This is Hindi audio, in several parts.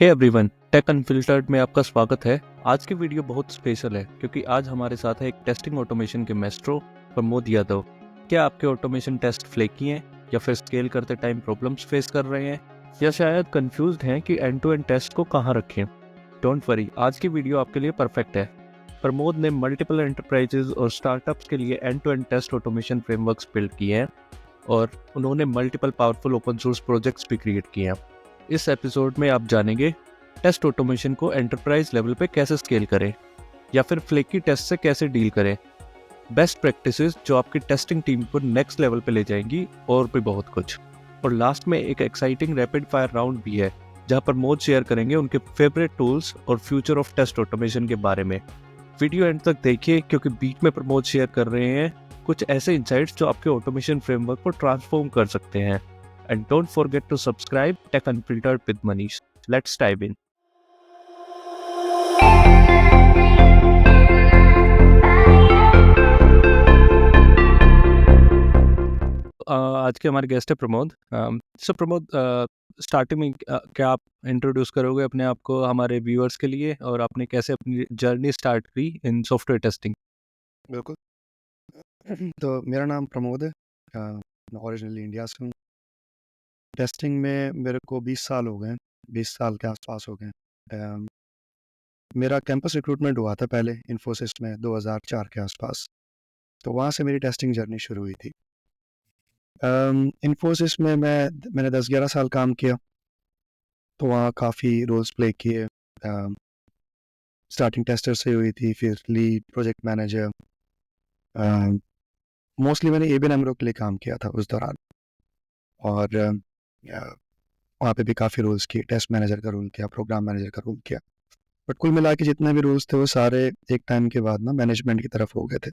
हे एवरीवन, टेक अनफिल्टर्ड में आपका स्वागत है। आज की वीडियो बहुत स्पेशल है क्योंकि आज हमारे साथ है एक टेस्टिंग ऑटोमेशन के मेस्ट्रो प्रमोद यादव। क्या आपके ऑटोमेशन टेस्ट फ्लेकी हैं या फिर स्केल करते टाइम प्रॉब्लम्स फेस कर रहे हैं या शायद कंफ्यूज्ड हैं कि एंड टू एंड टेस्ट को कहाँ रखें? डोंट वरी, आज की वीडियो आपके लिए परफेक्ट है। प्रमोद ने मल्टीपल एंटरप्राइजेज और स्टार्टअप्स के लिए end to end test automation frameworks build किए हैं और उन्होंने multiple powerful open source projects भी क्रिएट किए हैं। इस एपिसोड में आप जानेंगे टेस्ट ऑटोमेशन को एंटरप्राइज लेवल पे कैसे स्केल करें या फिर फ्लेकी टेस्ट से कैसे डील करें, बेस्ट प्रैक्टिसेस जो आपकी टेस्टिंग टीम को नेक्स्ट लेवल पे ले जाएंगी और भी बहुत कुछ। और लास्ट में एक एक्साइटिंग रैपिड फायर राउंड भी है जहां पर प्रमोद शेयर करेंगे उनके फेवरेट टूल्स और फ्यूचर ऑफ टेस्ट ऑटोमेशन के बारे में। वीडियो एंड तक देखिए क्योंकि बीच में प्रमोद शेयर कर रहे हैं कुछ ऐसे इंसाइट्स जो आपके ऑटोमेशन फ्रेमवर्क को ट्रांसफॉर्म कर सकते हैं। And don't forget to subscribe tech unfiltered with Manish. Let's dive in. आज के हमारे गेस्ट है प्रमोद। सो प्रमोद, स्टार्टिंग में क्या आप इंट्रोड्यूस करोगे अपने आप को हमारे व्यूअर्स के लिए और आपने कैसे अपनी जर्नी स्टार्ट की इन सॉफ्टवेयर टेस्टिंग? बिल्कुल। तो मेरा नाम प्रमोद है। मैं ओरिजिनली इंडिया से हूँ। टेस्टिंग में मेरे को 20 साल हो गए, 20 साल के आसपास हो गए। मेरा कैंपस रिक्रूटमेंट हुआ था पहले इन्फोसिस में 2004 के आसपास, तो वहाँ से मेरी टेस्टिंग जर्नी शुरू हुई थी। इन्फोसिस में मैंने 10-11 साल काम किया, तो वहाँ काफ़ी रोल्स प्ले किए। स्टार्टिंग टेस्टर से हुई थी, फिर लीड, प्रोजेक्ट मैनेजर। मोस्टली मैंने एबीएन एमरो के लिए काम किया था उस दौरान, और वहाँ पे भी काफ़ी रोल्स किए। टेस्ट मैनेजर का रोल किया, प्रोग्राम मैनेजर का रोल किया। बट कुल मिला के जितने भी रोल्स थे वो सारे एक टाइम के बाद ना मैनेजमेंट की तरफ हो गए थे।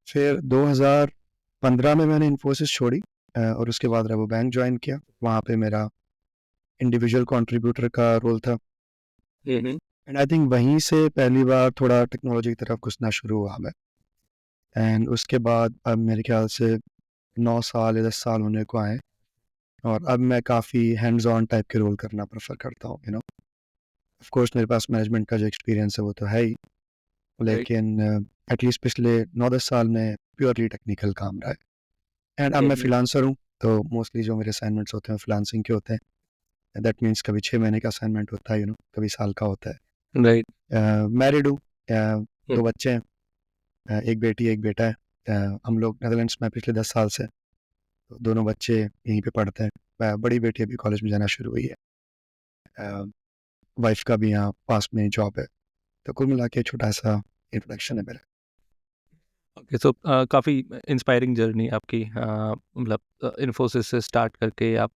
फिर 2015 में मैंने इन्फोसिस छोड़ी और उसके बाद रेबो बैंक ज्वाइन किया। वहाँ पे मेरा इंडिविजुअल कंट्रीब्यूटर का रोल था, एंड आई थिंक वहीं से पहली बार थोड़ा टेक्नोलॉजी की तरफ घुसना शुरू हुआ मैं। एंड उसके बाद अब मेरे ख्याल से 9 साल या 10 साल होने को आए, और अब मैं काफ़ी हैंड्स ऑन टाइप के रोल करना प्रेफर करता हूँ। ऑफ कोर्स मेरे पास मैनेजमेंट का जो एक्सपीरियंस है वो तो है ही, लेकिन एटलीस्ट पिछले 9-10 साल में प्योरली टेक्निकल काम रहा है। एंड अब मैं फ्रीलांसर हूँ, तो मोस्टली जो मेरे असाइनमेंट्स होते हैं फ्रीलांसिंग के होते हैं। दैट मीन्स कभी 6 महीने का असाइनमेंट होता है, कभी साल का होता है। राइट। मैरिड हूँ, 2 बच्चे हैं, एक बेटी एक बेटा है। हम लोग नेदरलैंड्स में पिछले 10 साल से, तो दोनों बच्चे यहीं पे पढ़ते हैं। बड़ी बेटी अभी कॉलेज में जाना शुरू हुई है। वाइफ का भी यहाँ पास में जॉब है। तो कुल मिला के छोटा सा इंट्रोडक्शन है मेरा। ओके, सो काफ़ी इंस्पायरिंग जर्नी आपकी, मतलब इन्फोसिस से स्टार्ट करके आप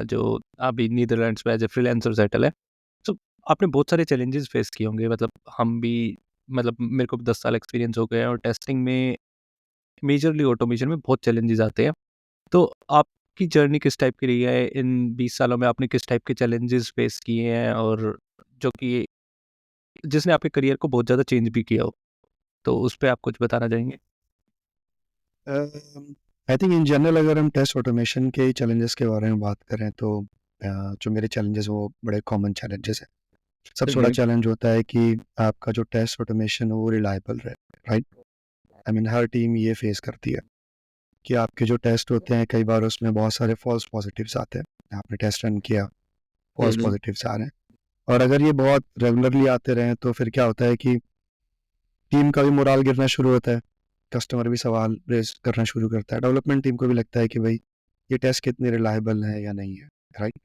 जो अभी नीदरलैंड्स में एज ए फ्रीलांसर सेटल है। सो आपने बहुत सारे चैलेंजेस फेस किए होंगे, मतलब हम भी, मतलब मेरे को भी 10 साल एक्सपीरियंस हो गए हैं और टेस्टिंग में मेजरली ऑटोमेशन में बहुत चैलेंजेस आते हैं। तो आपकी जर्नी किस टाइप की रही है? इन 20 सालों में आपने किस टाइप के चैलेंजेस फेस किए हैं और जो कि जिसने आपके करियर को बहुत ज़्यादा चेंज भी किया हो? तो उस पे आप कुछ बताना चाहेंगे? आई थिंक इन जनरल अगर हम टेस्ट ऑटोमेशन के चैलेंजेस के बारे में बात करें तो जो मेरे चैलेंजेस वो बड़े कॉमन चैलेंजेस हैं। सबसे बड़ा चैलेंज होता है कि आपका जो टेस्ट ऑटोमेशन है वो रिलायबल रहे, right? I mean her team ये फेस करती है कि आपके जो टेस्ट होते हैं कई बार उसमें बहुत सारे फॉल्स पॉजिटिव्स आते हैं। आपने टेस्ट रन किया, फॉल्स पॉजिटिव्स आ रहे हैं, और अगर ये बहुत रेगुलरली आते रहें तो फिर क्या होता है कि टीम का भी मोराल गिरना शुरू होता है। कस्टमर भी सवाल रेज करना शुरू करता है, डेवलपमेंट टीम को भी लगता है कि भाई ये टेस्ट कितने रिलायबल है या नहीं है, राइट?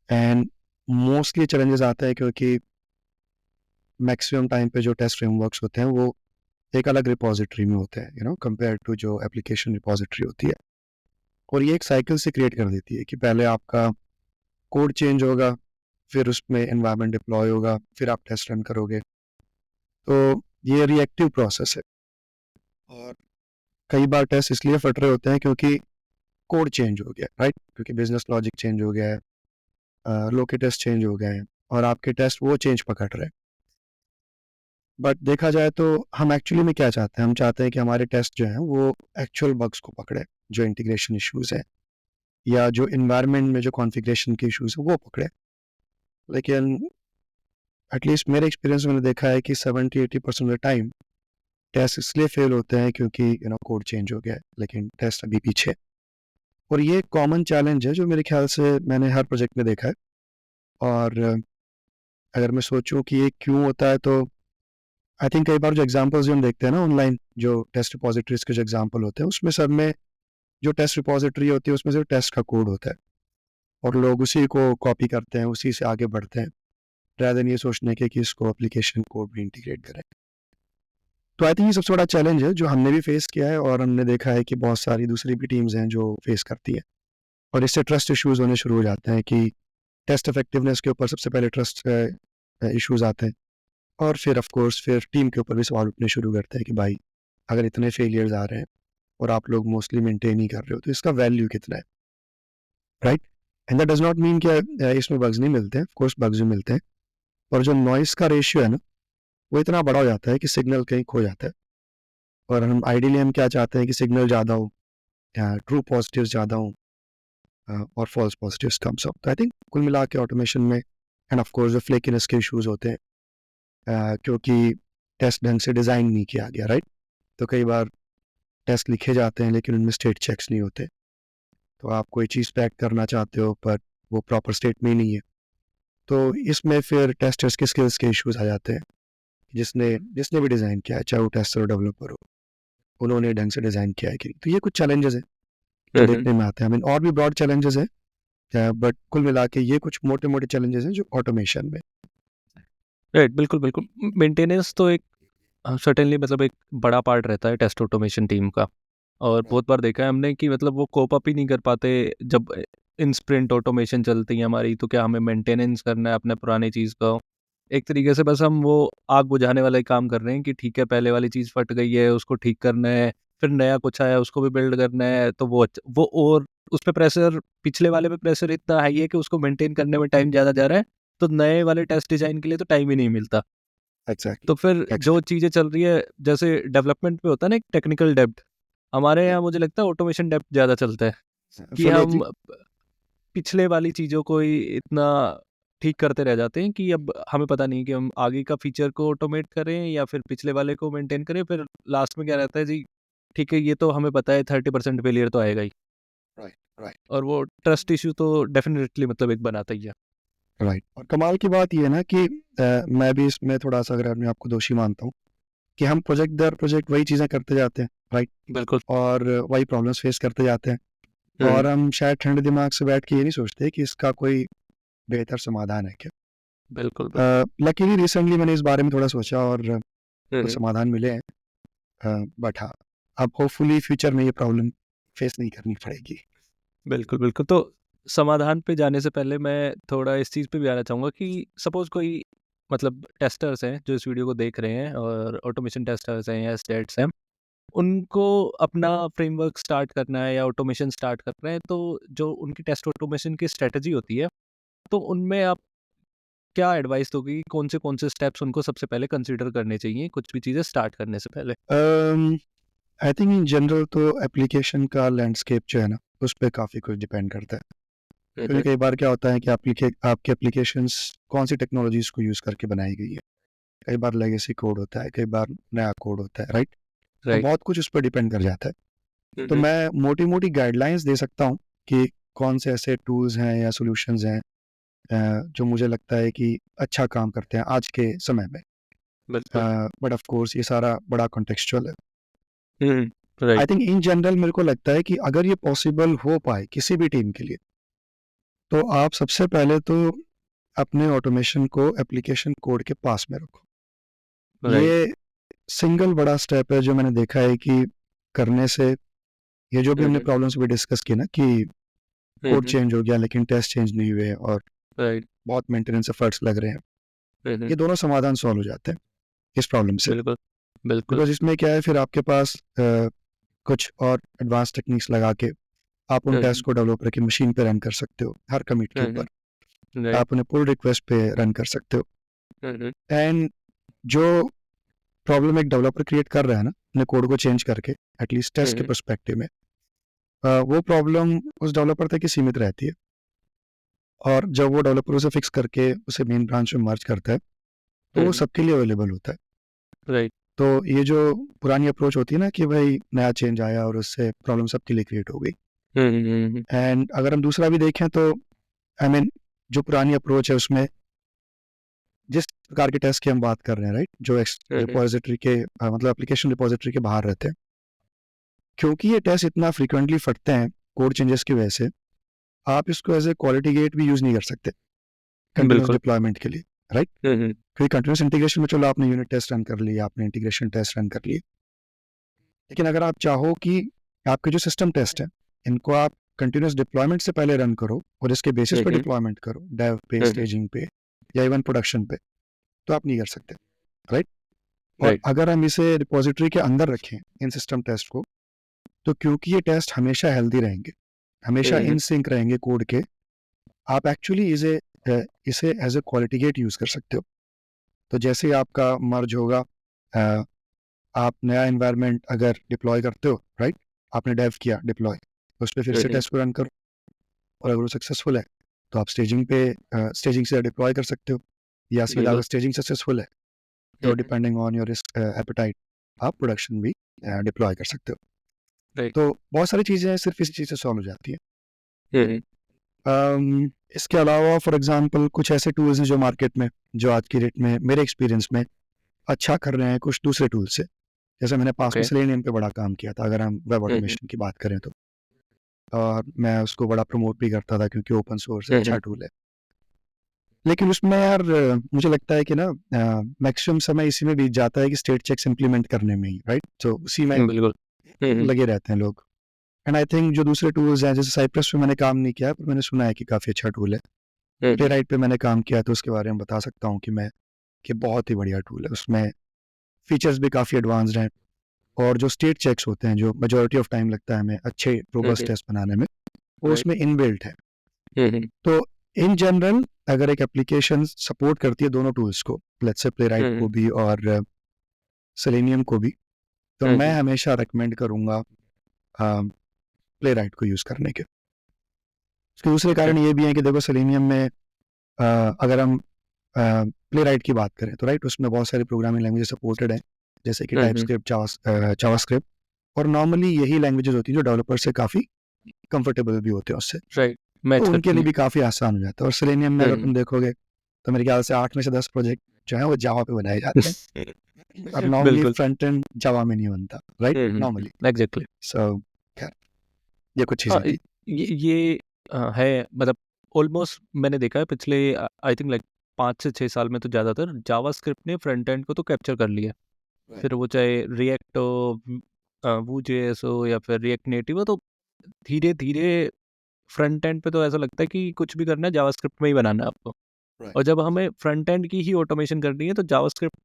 एंड मोस्टली चैलेंजेस आता है क्योंकि मैक्सिमम टाइम पे जो टेस्ट फ्रेमवर्क्स होते हैं वो एक अलग रिपोजिटरी में होते हैं, कंपेयर टू जो एप्लीकेशन रिपोजिटरी होती है। और ये एक साइकिल से क्रिएट कर देती है कि पहले आपका कोड चेंज होगा, फिर उसमें एनवायरनमेंट डिप्लॉय होगा, फिर आप टेस्ट रन करोगे। तो ये रिएक्टिव प्रोसेस है, और कई बार टेस्ट इसलिए फट रहे होते हैं क्योंकि कोड चेंज हो गया, राइट? क्योंकि बिजनेस लॉजिक चेंज हो गया है, लोग के टेस्ट चेंज हो गए हैं, और आपके टेस्ट वो चेंज पकड़ रहे हैं। बट देखा जाए तो हम एक्चुअली में क्या चाहते हैं? हम चाहते हैं कि हमारे टेस्ट जो हैं वो एक्चुअल बग्स को पकड़े, जो इंटीग्रेशन इश्यूज हैं या जो इन्वायरमेंट में जो कॉन्फ़िगरेशन के इश्यूज हैं वो पकड़े। लेकिन एटलीस्ट मेरे एक्सपीरियंस में मैंने देखा है कि 70-80% ऑफ द टाइम टेस्ट इसलिए फेल होते हैं क्योंकि कोड चेंज हो गया है, लेकिन टेस्ट अभी पीछे है। और ये कॉमन चैलेंज है जो मेरे ख्याल से मैंने हर प्रोजेक्ट में देखा है। और अगर मैं सोचूं कि ये क्यों होता है तो आई थिंक कई बार जो एग्जांपल्स हम देखते हैं ना ऑनलाइन, जो टेस्ट रिपोजिटरीज के जो एग्जांपल होते हैं, उसमें सब में जो टेस्ट रिपोजिटरी होती है उसमें सिर्फ टेस्ट का कोड होता है और लोग उसी को कॉपी करते हैं, उसी से आगे बढ़ते हैं, rather देन ये सोचने के कि इसको एप्लीकेशन कोड भी इंटीग्रेट करें। तो आई थिंक ये सबसे बड़ा चैलेंज है जो हमने भी फेस किया है और हमने देखा है कि बहुत सारी दूसरी भी टीम्स हैं जो फेस करती हैं, और इससे ट्रस्ट इश्यूज होने शुरू हो जाते हैं कि टेस्ट इफेक्टिवनेस के ऊपर सबसे पहले ट्रस्ट इश्यूज आते हैं, और फिर ऑफ कोर्स फिर टीम के ऊपर भी सवाल उठने शुरू करते हैं कि भाई अगर इतने फेलियर्स आ रहे हैं और आप लोग मोस्टली मेंटेन ही कर रहे हो तो इसका वैल्यू कितना है, right? And that does not mean कि इसमें बग्स नहीं मिलते हैं, ऑफ कोर्स बग्स भी मिलते हैं, और जो नॉइस का रेशियो है ना वो इतना बड़ा हो जाता है कि सिग्नल कहीं खो जाता है। और हम आइडियली हम क्या चाहते हैं कि सिग्नल ज़्यादा हो, ट्रू पॉजिटिव ज़्यादा हो और फॉल्स पॉजिटिव्स कम हो। तो आई थिंक कुल मिला के ऑटोमेशन में एंड ऑफ कोर्स जो फ्लेकीनेस के इश्यूज होते हैं क्योंकि टेस्ट ढंग से डिज़ाइन नहीं किया गया, राइट? तो कई बार टेस्ट लिखे जाते हैं लेकिन उनमें स्टेट चेक्स नहीं होते, तो आप कोई चीज़ पैक करना चाहते हो पर वो प्रॉपर स्टेट में ही नहीं है, तो इसमें फिर टेस्टर्स के स्किल्स के इश्यूज आ जाते हैं। जिसने जिसने भी डिज़ाइन किया है, चाहे वो टेस्टर हो डेवलपर हो, उन्होंने ढंग से डिज़ाइन किया है कि नहीं। तो ये कुछ चैलेंजेस हैं जो देखने में आते हैं। और भी ब्रॉड चैलेंजेस हैं, बट कुल मिला के ये कुछ मोटे मोटे चैलेंजेस हैं जो ऑटोमेशन में। राइट, बिल्कुल बिल्कुल। मेंटेनेंस तो एक सर्टेनली मतलब एक बड़ा पार्ट रहता है टेस्ट ऑटोमेशन टीम का, और बहुत बार देखा है हमने कि मतलब वो कोप अप ही नहीं कर पाते। जब इन स्प्रिंट ऑटोमेशन चलती है हमारी, तो क्या हमें मेंटेनेंस करना है अपने पुरानी चीज़ का? एक तरीके से बस हम वो आग बुझाने वाला ही काम कर रहे हैं कि ठीक है, पहले वाली चीज़ फट गई है, उसको ठीक करना है, फिर नया कुछ आया उसको भी बिल्ड करना है, तो वो और उस पे प्रेशर, पिछले वाले पे प्रेशर इतना हाई है कि उसको मेंटेन करने में टाइम ज़्यादा जा रहा है, तो नए वाले टेस्ट डिज़ाइन के लिए तो टाइम ही नहीं मिलता। तो फिर जो चीज़ें चल रही है, जैसे डेवलपमेंट पे होता है ना एक टेक्निकल डेब्ट, हमारे यहाँ मुझे लगता है ऑटोमेशन डेब्ट ज़्यादा चलता है कि हम पिछले वाली चीज़ों को ही इतना ठीक करते रह जाते हैं कि अब हमें पता नहीं कि हम आगे का फीचर को ऑटोमेट करें या फिर पिछले वाले को मेंटेन करें। फिर लास्ट में क्या रहता है जी, ठीक है ये तो हमें पता है 30% फेलियर तो आएगा ही, राइट। और वो ट्रस्ट इशू तो डेफिनेटली मतलब एक बनाता ही है। राइट। और कमाल की बात ये है ना कि मैं भी इसमें थोड़ा सा अगर अपने आपको दोषी मानता हूँ कि हम प्रोजेक्ट दर प्रोजेक्ट वही चीज़ें करते जाते हैं, राइट? बिल्कुल। और वही प्रॉब्लम्स फेस करते जाते हैं, और हम शायद ठंडे दिमाग से बैठ के ये नहीं सोचते कि इसका कोई बेहतर समाधान है क्या। बिल्कुल लकीली रिसेंटली मैंने इस बारे में थोड़ा सोचा और कुछ समाधान मिले हैं, बट हाँ, अब होपफुली फ्यूचर में ये प्रॉब्लम फेस नहीं करनी पड़ेगी। बिल्कुल बिल्कुल। तो समाधान पे जाने से पहले मैं थोड़ा इस चीज़ पे भी आना चाहूँगा कि सपोज़ कोई मतलब टेस्टर्स हैं जो इस वीडियो को देख रहे हैं, और ऑटोमेशन टेस्टर्स हैं या स्टेट्स हैं, उनको अपना फ्रेमवर्क स्टार्ट करना है या ऑटोमेशन स्टार्ट करना है, तो जो उनकी टेस्ट ऑटोमेशन की स्ट्रेटजी होती है, तो उनमें आप क्या एडवाइस दोगे? कौन से स्टेप्स उनको सबसे पहले कंसीडर करने चाहिए कुछ भी चीज़ें स्टार्ट करने से पहले? आई थिंक इन जनरल तो एप्लीकेशन का लैंडस्केप जो है ना उस पर काफ़ी कुछ डिपेंड करता है, क्योंकि कई बार क्या होता है कि आपके एप्लीकेशंस कौन सी टेक्नोलॉजीज को यूज़ करके बनाई गई है। कई बार लेगेसी कोड होता है, कई बार नया कोड होता है, राइट? तो राइट। बहुत कुछ उस पर डिपेंड कर जाता है। तो मैं मोटी मोटी गाइडलाइंस दे सकता हूँ कि कौन से ऐसे टूल्स हैं या सॉल्यूशंस हैं जो मुझे लगता है कि अच्छा काम करते हैं आज के समय में। बट ऑफ कोर्स ये सारा बड़ा कॉन्टेक्सचुअल है। आई राइट। थिंक इन जनरल मेरे को लगता है कि अगर ये पॉसिबल हो पाए किसी भी टीम के लिए, तो आप सबसे पहले तो अपने ऑटोमेशन को एप्लीकेशन कोड के पास में रखो। ये सिंगल बड़ा स्टेप है जो मैंने देखा है कि करने से ये जो भी हमने प्रॉब्लम्स भी डिस्कस की ना कि कोड चेंज हो गया लेकिन टेस्ट चेंज नहीं हुए और बहुत मेंटेनेंस एफर्ट्स लग रहे हैं, ये दोनों समाधान सॉल्व हो जाते हैं इस प्रॉब्लम से। बिल्कुल बिल्कुल। बिकॉज इसमें क्या है, फिर आपके पास कुछ और एडवांस टेक्निक्स लगा के आप उन टेस्ट को डेवलपर की मशीन पे रन कर सकते हो, हर कमिट के ऊपर आप उन्हें पुल रिक्वेस्ट पे रन कर सकते हो। एंड जो प्रॉब्लम एक डेवलपर क्रिएट कर रहा है ना अपने कोड को चेंज करके, एटलीस्ट टेस्ट के पर्सपेक्टिव में वो प्रॉब्लम उस डेवलपर तक ही सीमित रहती है। और जब वो डेवलपर उसे फिक्स करके उसे मेन ब्रांच में मर्ज करता है तो वो सबके लिए अवेलेबल होता है। राइट। तो ये जो पुरानी अप्रोच होती है ना कि भाई नया चेंज आया और उससे प्रॉब्लम सबके लिए क्रिएट हो गई, एंड अगर हम दूसरा भी देखें तो आई मीन जो पुरानी अप्रोच है उसमें जिस प्रकार के टेस्ट की हम बात कर रहे हैं, राइट, जो रिपोजिटरी के मतलब एप्लीकेशन रिपोजिटरी के बाहर रहते हैं, क्योंकि ये टेस्ट इतना फ्रिक्वेंटली फटते हैं कोड चेंजेस की वजह से, आप इसको एज ए क्वालिटी गेट भी यूज नहीं कर सकते कंटिन्यूस बिल्कुल। डिप्लॉयमेंट के लिए, राइट। क्योंकि कंटिन्यूस इंटीग्रेशन में चलो आपने यूनिट टेस्ट रन कर लिया, आपने इंटीग्रेशन टेस्ट रन कर लिए, लेकिन अगर आप चाहो कि आपके जो सिस्टम टेस्ट है इनको आप कंटिन्यूस डिप्लॉयमेंट से पहले रन करो और इसके बेसिस पे डिप्लॉयमेंट करो, डेव पे, स्टेजिंग पे या इवन प्रोडक्शन पे, तो आप नहीं कर सकते, राइट। और राइट। अगर हम इसे रिपोजिटरी के अंदर रखें इन सिस्टम टेस्ट को, तो क्योंकि ये टेस्ट हमेशा हेल्दी रहेंगे, हमेशा इन सिंक रहेंगे कोड के, आप एक्चुअली इसे as a quality gate use कर सकते हो। तो जैसे ही आपका मर्ज होगा, आप नया एनवायरनमेंट अगर डिप्लॉय करते हो, राइट, आपने डेव किया डिप्लॉय, उस पर फिर से टेस्ट को रन करो, और अगर वो सक्सेसफुल है तो आप स्टेजिंग से डिप्लॉय कर सकते हो, या सीधा अगर स्टेजिंग सक्सेसफुल है तो डिपेंडिंग ऑन योर एपेटाइट आप प्रोडक्शन भी डिप्लॉय कर सकते हो। राइट। तो बहुत सारी चीज़ें सिर्फ इसी चीज़ से सॉल्व हो जाती हैं। इसके अलावा फॉर एग्जांपल कुछ ऐसे टूल्स हैं जो मार्केट में, जो आज की डेट में मेरे एक्सपीरियंस में अच्छा कर रहे हैं कुछ दूसरे टूल्स से। जैसे मैंने पास में सेलेनियम पे बड़ा काम किया था, अगर हम वेब ऑटोमेशन की बात करें तो, और मैं उसको बड़ा प्रमोट भी करता था क्योंकि ओपन सोर्स अच्छा टूल है। लेकिन उसमें यार मुझे लगता है कि ना मैक्सिमम समय इसी में बीत जाता है कि स्टेट चेक्स इंप्लीमेंट करने में ही, राइट, तो उसी में बिल्कुल। लगे रहते हैं लोग। एंड आई थिंक जो दूसरे टूल्स हैं, जैसे साइप्रस पे मैंने काम नहीं किया पर मैंने सुना है कि काफ़ी अच्छा टूल है। प्लेराइट पे मैंने काम किया तो उसके बारे में बता सकता हूँ कि बहुत ही बढ़िया टूल है, उसमें फीचर्स भी काफ़ी एडवांस्ड हैं, और जो स्टेट चेक्स होते हैं जो मेजॉरिटी ऑफ टाइम लगता है हमें अच्छे रोबस्ट टेस्ट बनाने में, वो उसमें इनबिल्ट है। तो इन जनरल अगर एक एप्लीकेशन सपोर्ट करती है दोनों टूल्स को, लेट्स से प्लेराइट को भी और सेलेनियम को भी, तो मैं हमेशा रेकमेंड करूँगा प्लेराइट को यूज़ करने के। उसके दूसरे कारण ये भी है कि देखो सेलेनियम में अगर हम प्लेराइट की बात करें तो राइट, उसमें बहुत सारी प्रोग्रामिंग लैंग्वेज सपोर्टेड हैं, जैसे कि टाइपस्क्रिप्ट, जावास्क्रिप्ट, और नॉर्मली यही लैंग्वेजेस होती हैं जो डेवलपर से काफ़ी कंफर्टेबल भी होते हैं उससे, राइट। मैच तो उनके करती लिए हैं। भी काफ़ी आसान हो जाता है। और सेलेनियम में अगर तुम देखोगे तो मेरे ख्याल से 8 में से 10 प्रोजेक्ट जो है वो जावा पे बनाए जाते हैं, और नॉर्मली बिल्कुल। फ्रंट एंड जावा में नहीं बनता, राइट, नॉर्मली। एग्जैक्टली। सो खैर, ये कुछ हाँ, चीज़ें थी। ये है मतलब ऑलमोस्ट मैंने देखा है पिछले आई थिंक लाइक 5 से 6 साल में तो ज़्यादातर जावास्क्रिप्ट ने फ्रंट एंड को तो कैप्चर कर लिया। फिर वो चाहे रिएक्ट हो, वूजेएस हो या फिर रिएक्ट नेटिव हो, तो धीरे-धीरे फ्रंट एंड पे तो ऐसा लगता है कि कुछ भी करना है जावास्क्रिप्ट में ही बनाना है आपको। और जब हमें फ्रंट एंड की ही ऑटोमेशन करनी है तो जावास्क्रिप्ट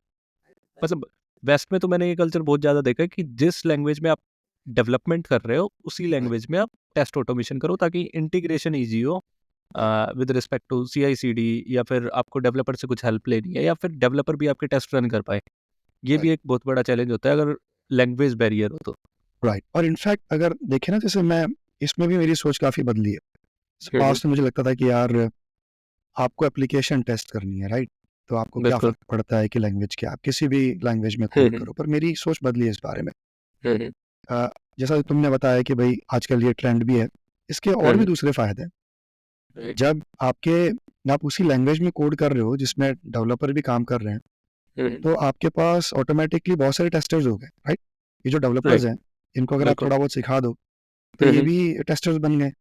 मतलब वेस्ट में तो मैंने ये कल्चर बहुत ज़्यादा देखा है कि जिस लैंग्वेज में आप डेवलपमेंट कर रहे हो उसी लैंग्वेज में आप टेस्ट ऑटोमेशन करो ताकि इंटीग्रेशन ईजी हो विद रिस्पेक्ट टू CI/CD, या फिर आपको डेवलपर से कुछ हेल्प लेनी है या फिर डेवलपर भी आपके टेस्ट रन कर पाए। ये भी एक बहुत बड़ा चैलेंज होता है अगर लैंग्वेज बैरियर हो तो। राइट, और इनफैक्ट अगर देखें ना, जैसे मैं इसमें भी मेरी सोच काफ़ी बदली है। पास्ट में मुझे लगता था कि यार आपको एप्लीकेशन टेस्ट करनी है, राइट, तो आपको क्या बिल्कुल। फ़र्क पड़ता है कि लैंग्वेज क्या, आप किसी भी लैंग्वेज में कोड करो। पर मेरी सोच बदली है इस बारे में। जैसा तुमने बताया कि भाई आजकल ये ट्रेंड भी है, इसके और भी दूसरे फ़ायदे हैं। जब आप उसी लैंग्वेज में कोड कर रहे हो जिसमें डेवलपर भी काम कर रहे हैं, तो आपके पास ऑटोमेटिकली बहुत सारे टेस्टर्स हो गए, राइट। ये जो डेवलपर्स हैं इनको अगर आप थोड़ा बहुत सिखा दो तो ये भी टेस्टर्स बन गए।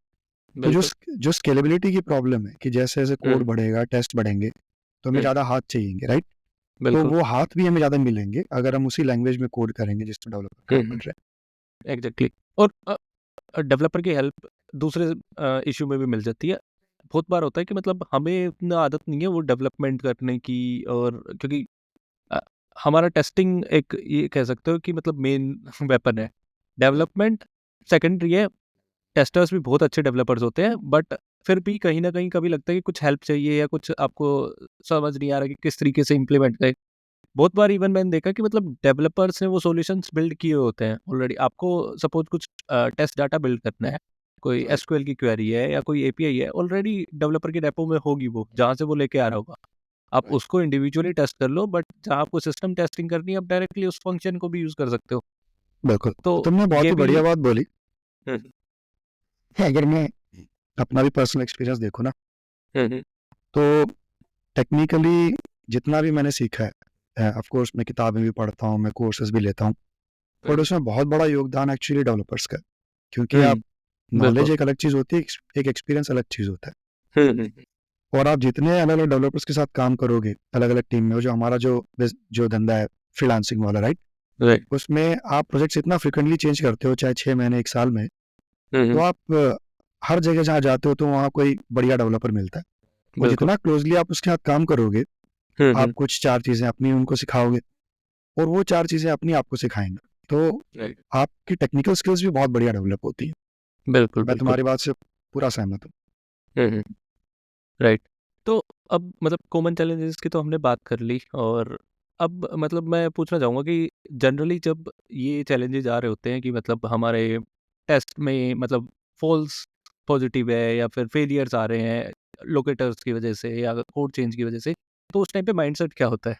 तो जो स्केलेबिलिटी की प्रॉब्लम है कि जैसे जैसे कोड बढ़ेगा, टेस्ट बढ़ेंगे, तो हमें ज़्यादा हाथ चाहिएंगे, राइट। तो वो हाथ भी हमें ज़्यादा मिलेंगे अगर हम उसी लैंग्वेज में कोड करेंगे जिसमें डेवलपर काम कर रहे हैं। एग्जैक्टली। और डेवलपर की हेल्प दूसरे इशू में भी मिल जाती है। बहुत बार होता है कि मतलब हमें इतना आदत नहीं है वो डेवलपमेंट करने की, और क्योंकि अ, हमारा टेस्टिंग एक ये कह सकते हो कि मतलब मेन वेपन है। डेवलपमेंट सेकेंडरी है। टेस्टर्स भी बहुत अच्छे डेवलपर्स होते हैं, बट फिर भी कहीं न कहीं कभी लगता है कि कुछ हेल्प चाहिए या कुछ आपको समझ नहीं आ रहा कि किस तरीके से इम्प्लीमेंट करें। बहुत बार इवन मैंने देखा कि मतलब डेवलपर्स ने वो सॉल्यूशंस बिल्ड किए होते हैं ऑलरेडी। आपको सपोज़ कुछ टेस्ट डाटा बिल्ड करना है, कोई राइट एसक्यूएल की क्वेरी है या कोई एपीआई है, ऑलरेडी डेवलपर के डेपो में होगी वो, जहाँ से वो लेके आ रहा होगा। आप राइट उसको इंडिविजुअली टेस्ट कर लो, बट जहाँ आपको सिस्टम टेस्टिंग करनी है, आप डायरेक्टली उस फंक्शन को भी यूज़ कर सकते हो। बिल्कुल तो तो तुमने बहुत ये ही भी बढ़िया बात बोली। हुँ, अगर मैं अपना भी पर्सनल एक्सपीरियंस देखूँ ना, हुँ, हुँ, तो टेक्निकली जितना भी मैंने सीखा है, ऑफ कोर्स मैं किताबें भी पढ़ता हूँ, मैं कोर्सेज भी लेता हूँ, बट हुँ, उसमें बहुत बड़ा योगदान एक्चुअली डेवलपर्स का है। क्योंकि हुँ, आप नॉलेज बिल्कुल। एक अलग चीज़ होती है, एक एक्सपीरियंस अलग चीज़ होता है। हुँ, हुँ, और आप जितने अलग अलग डेवलपर्स के साथ काम करोगे अलग अलग टीम में, जो हमारा जो धंधा है फ्रीलांसिंग वाला, राइट, राइट। उसमें आप प्रोजेक्ट्स इतना फ्रिक्वेंटली चेंज करते हो, चाहे 6 महीने 1 साल में, हुँ, तो हुँ, आप हर जगह जहाँ जाते हो तो वहाँ कोई बढ़िया डेवलपर मिलता है। और बिल्कुल। जितना क्लोजली आप उसके साथ काम करोगे, हुँ, आप हुँ, कुछ 4 चीज़ें अपनी उनको सिखाओगे और वो 4 चीज़ें अपनी आपको सिखाएंगे, तो राइट। आपकी टेक्निकल स्किल्स भी बहुत बढ़िया डेवलप होती है। बिल्कुल, मैं बिल्कुल। तुम्हारी बात से पूरा सहमत हूँ। हुँ, हुँ, राइट। तो अब मतलब कॉमन चैलेंजेस की तो हमने बात कर ली, और अब मतलब मैं पूछना चाहूँगा कि जनरली जब ये चैलेंजेस आ रहे होते हैं कि मतलब हमारे टेस्ट में मतलब फॉल्स पॉजिटिव है या फिर फेलियर्स आ रहे हैं लोकेटर्स की वजह से या कोड चेंज की वजह से, तो उस टाइम पे माइंडसेट क्या होता है?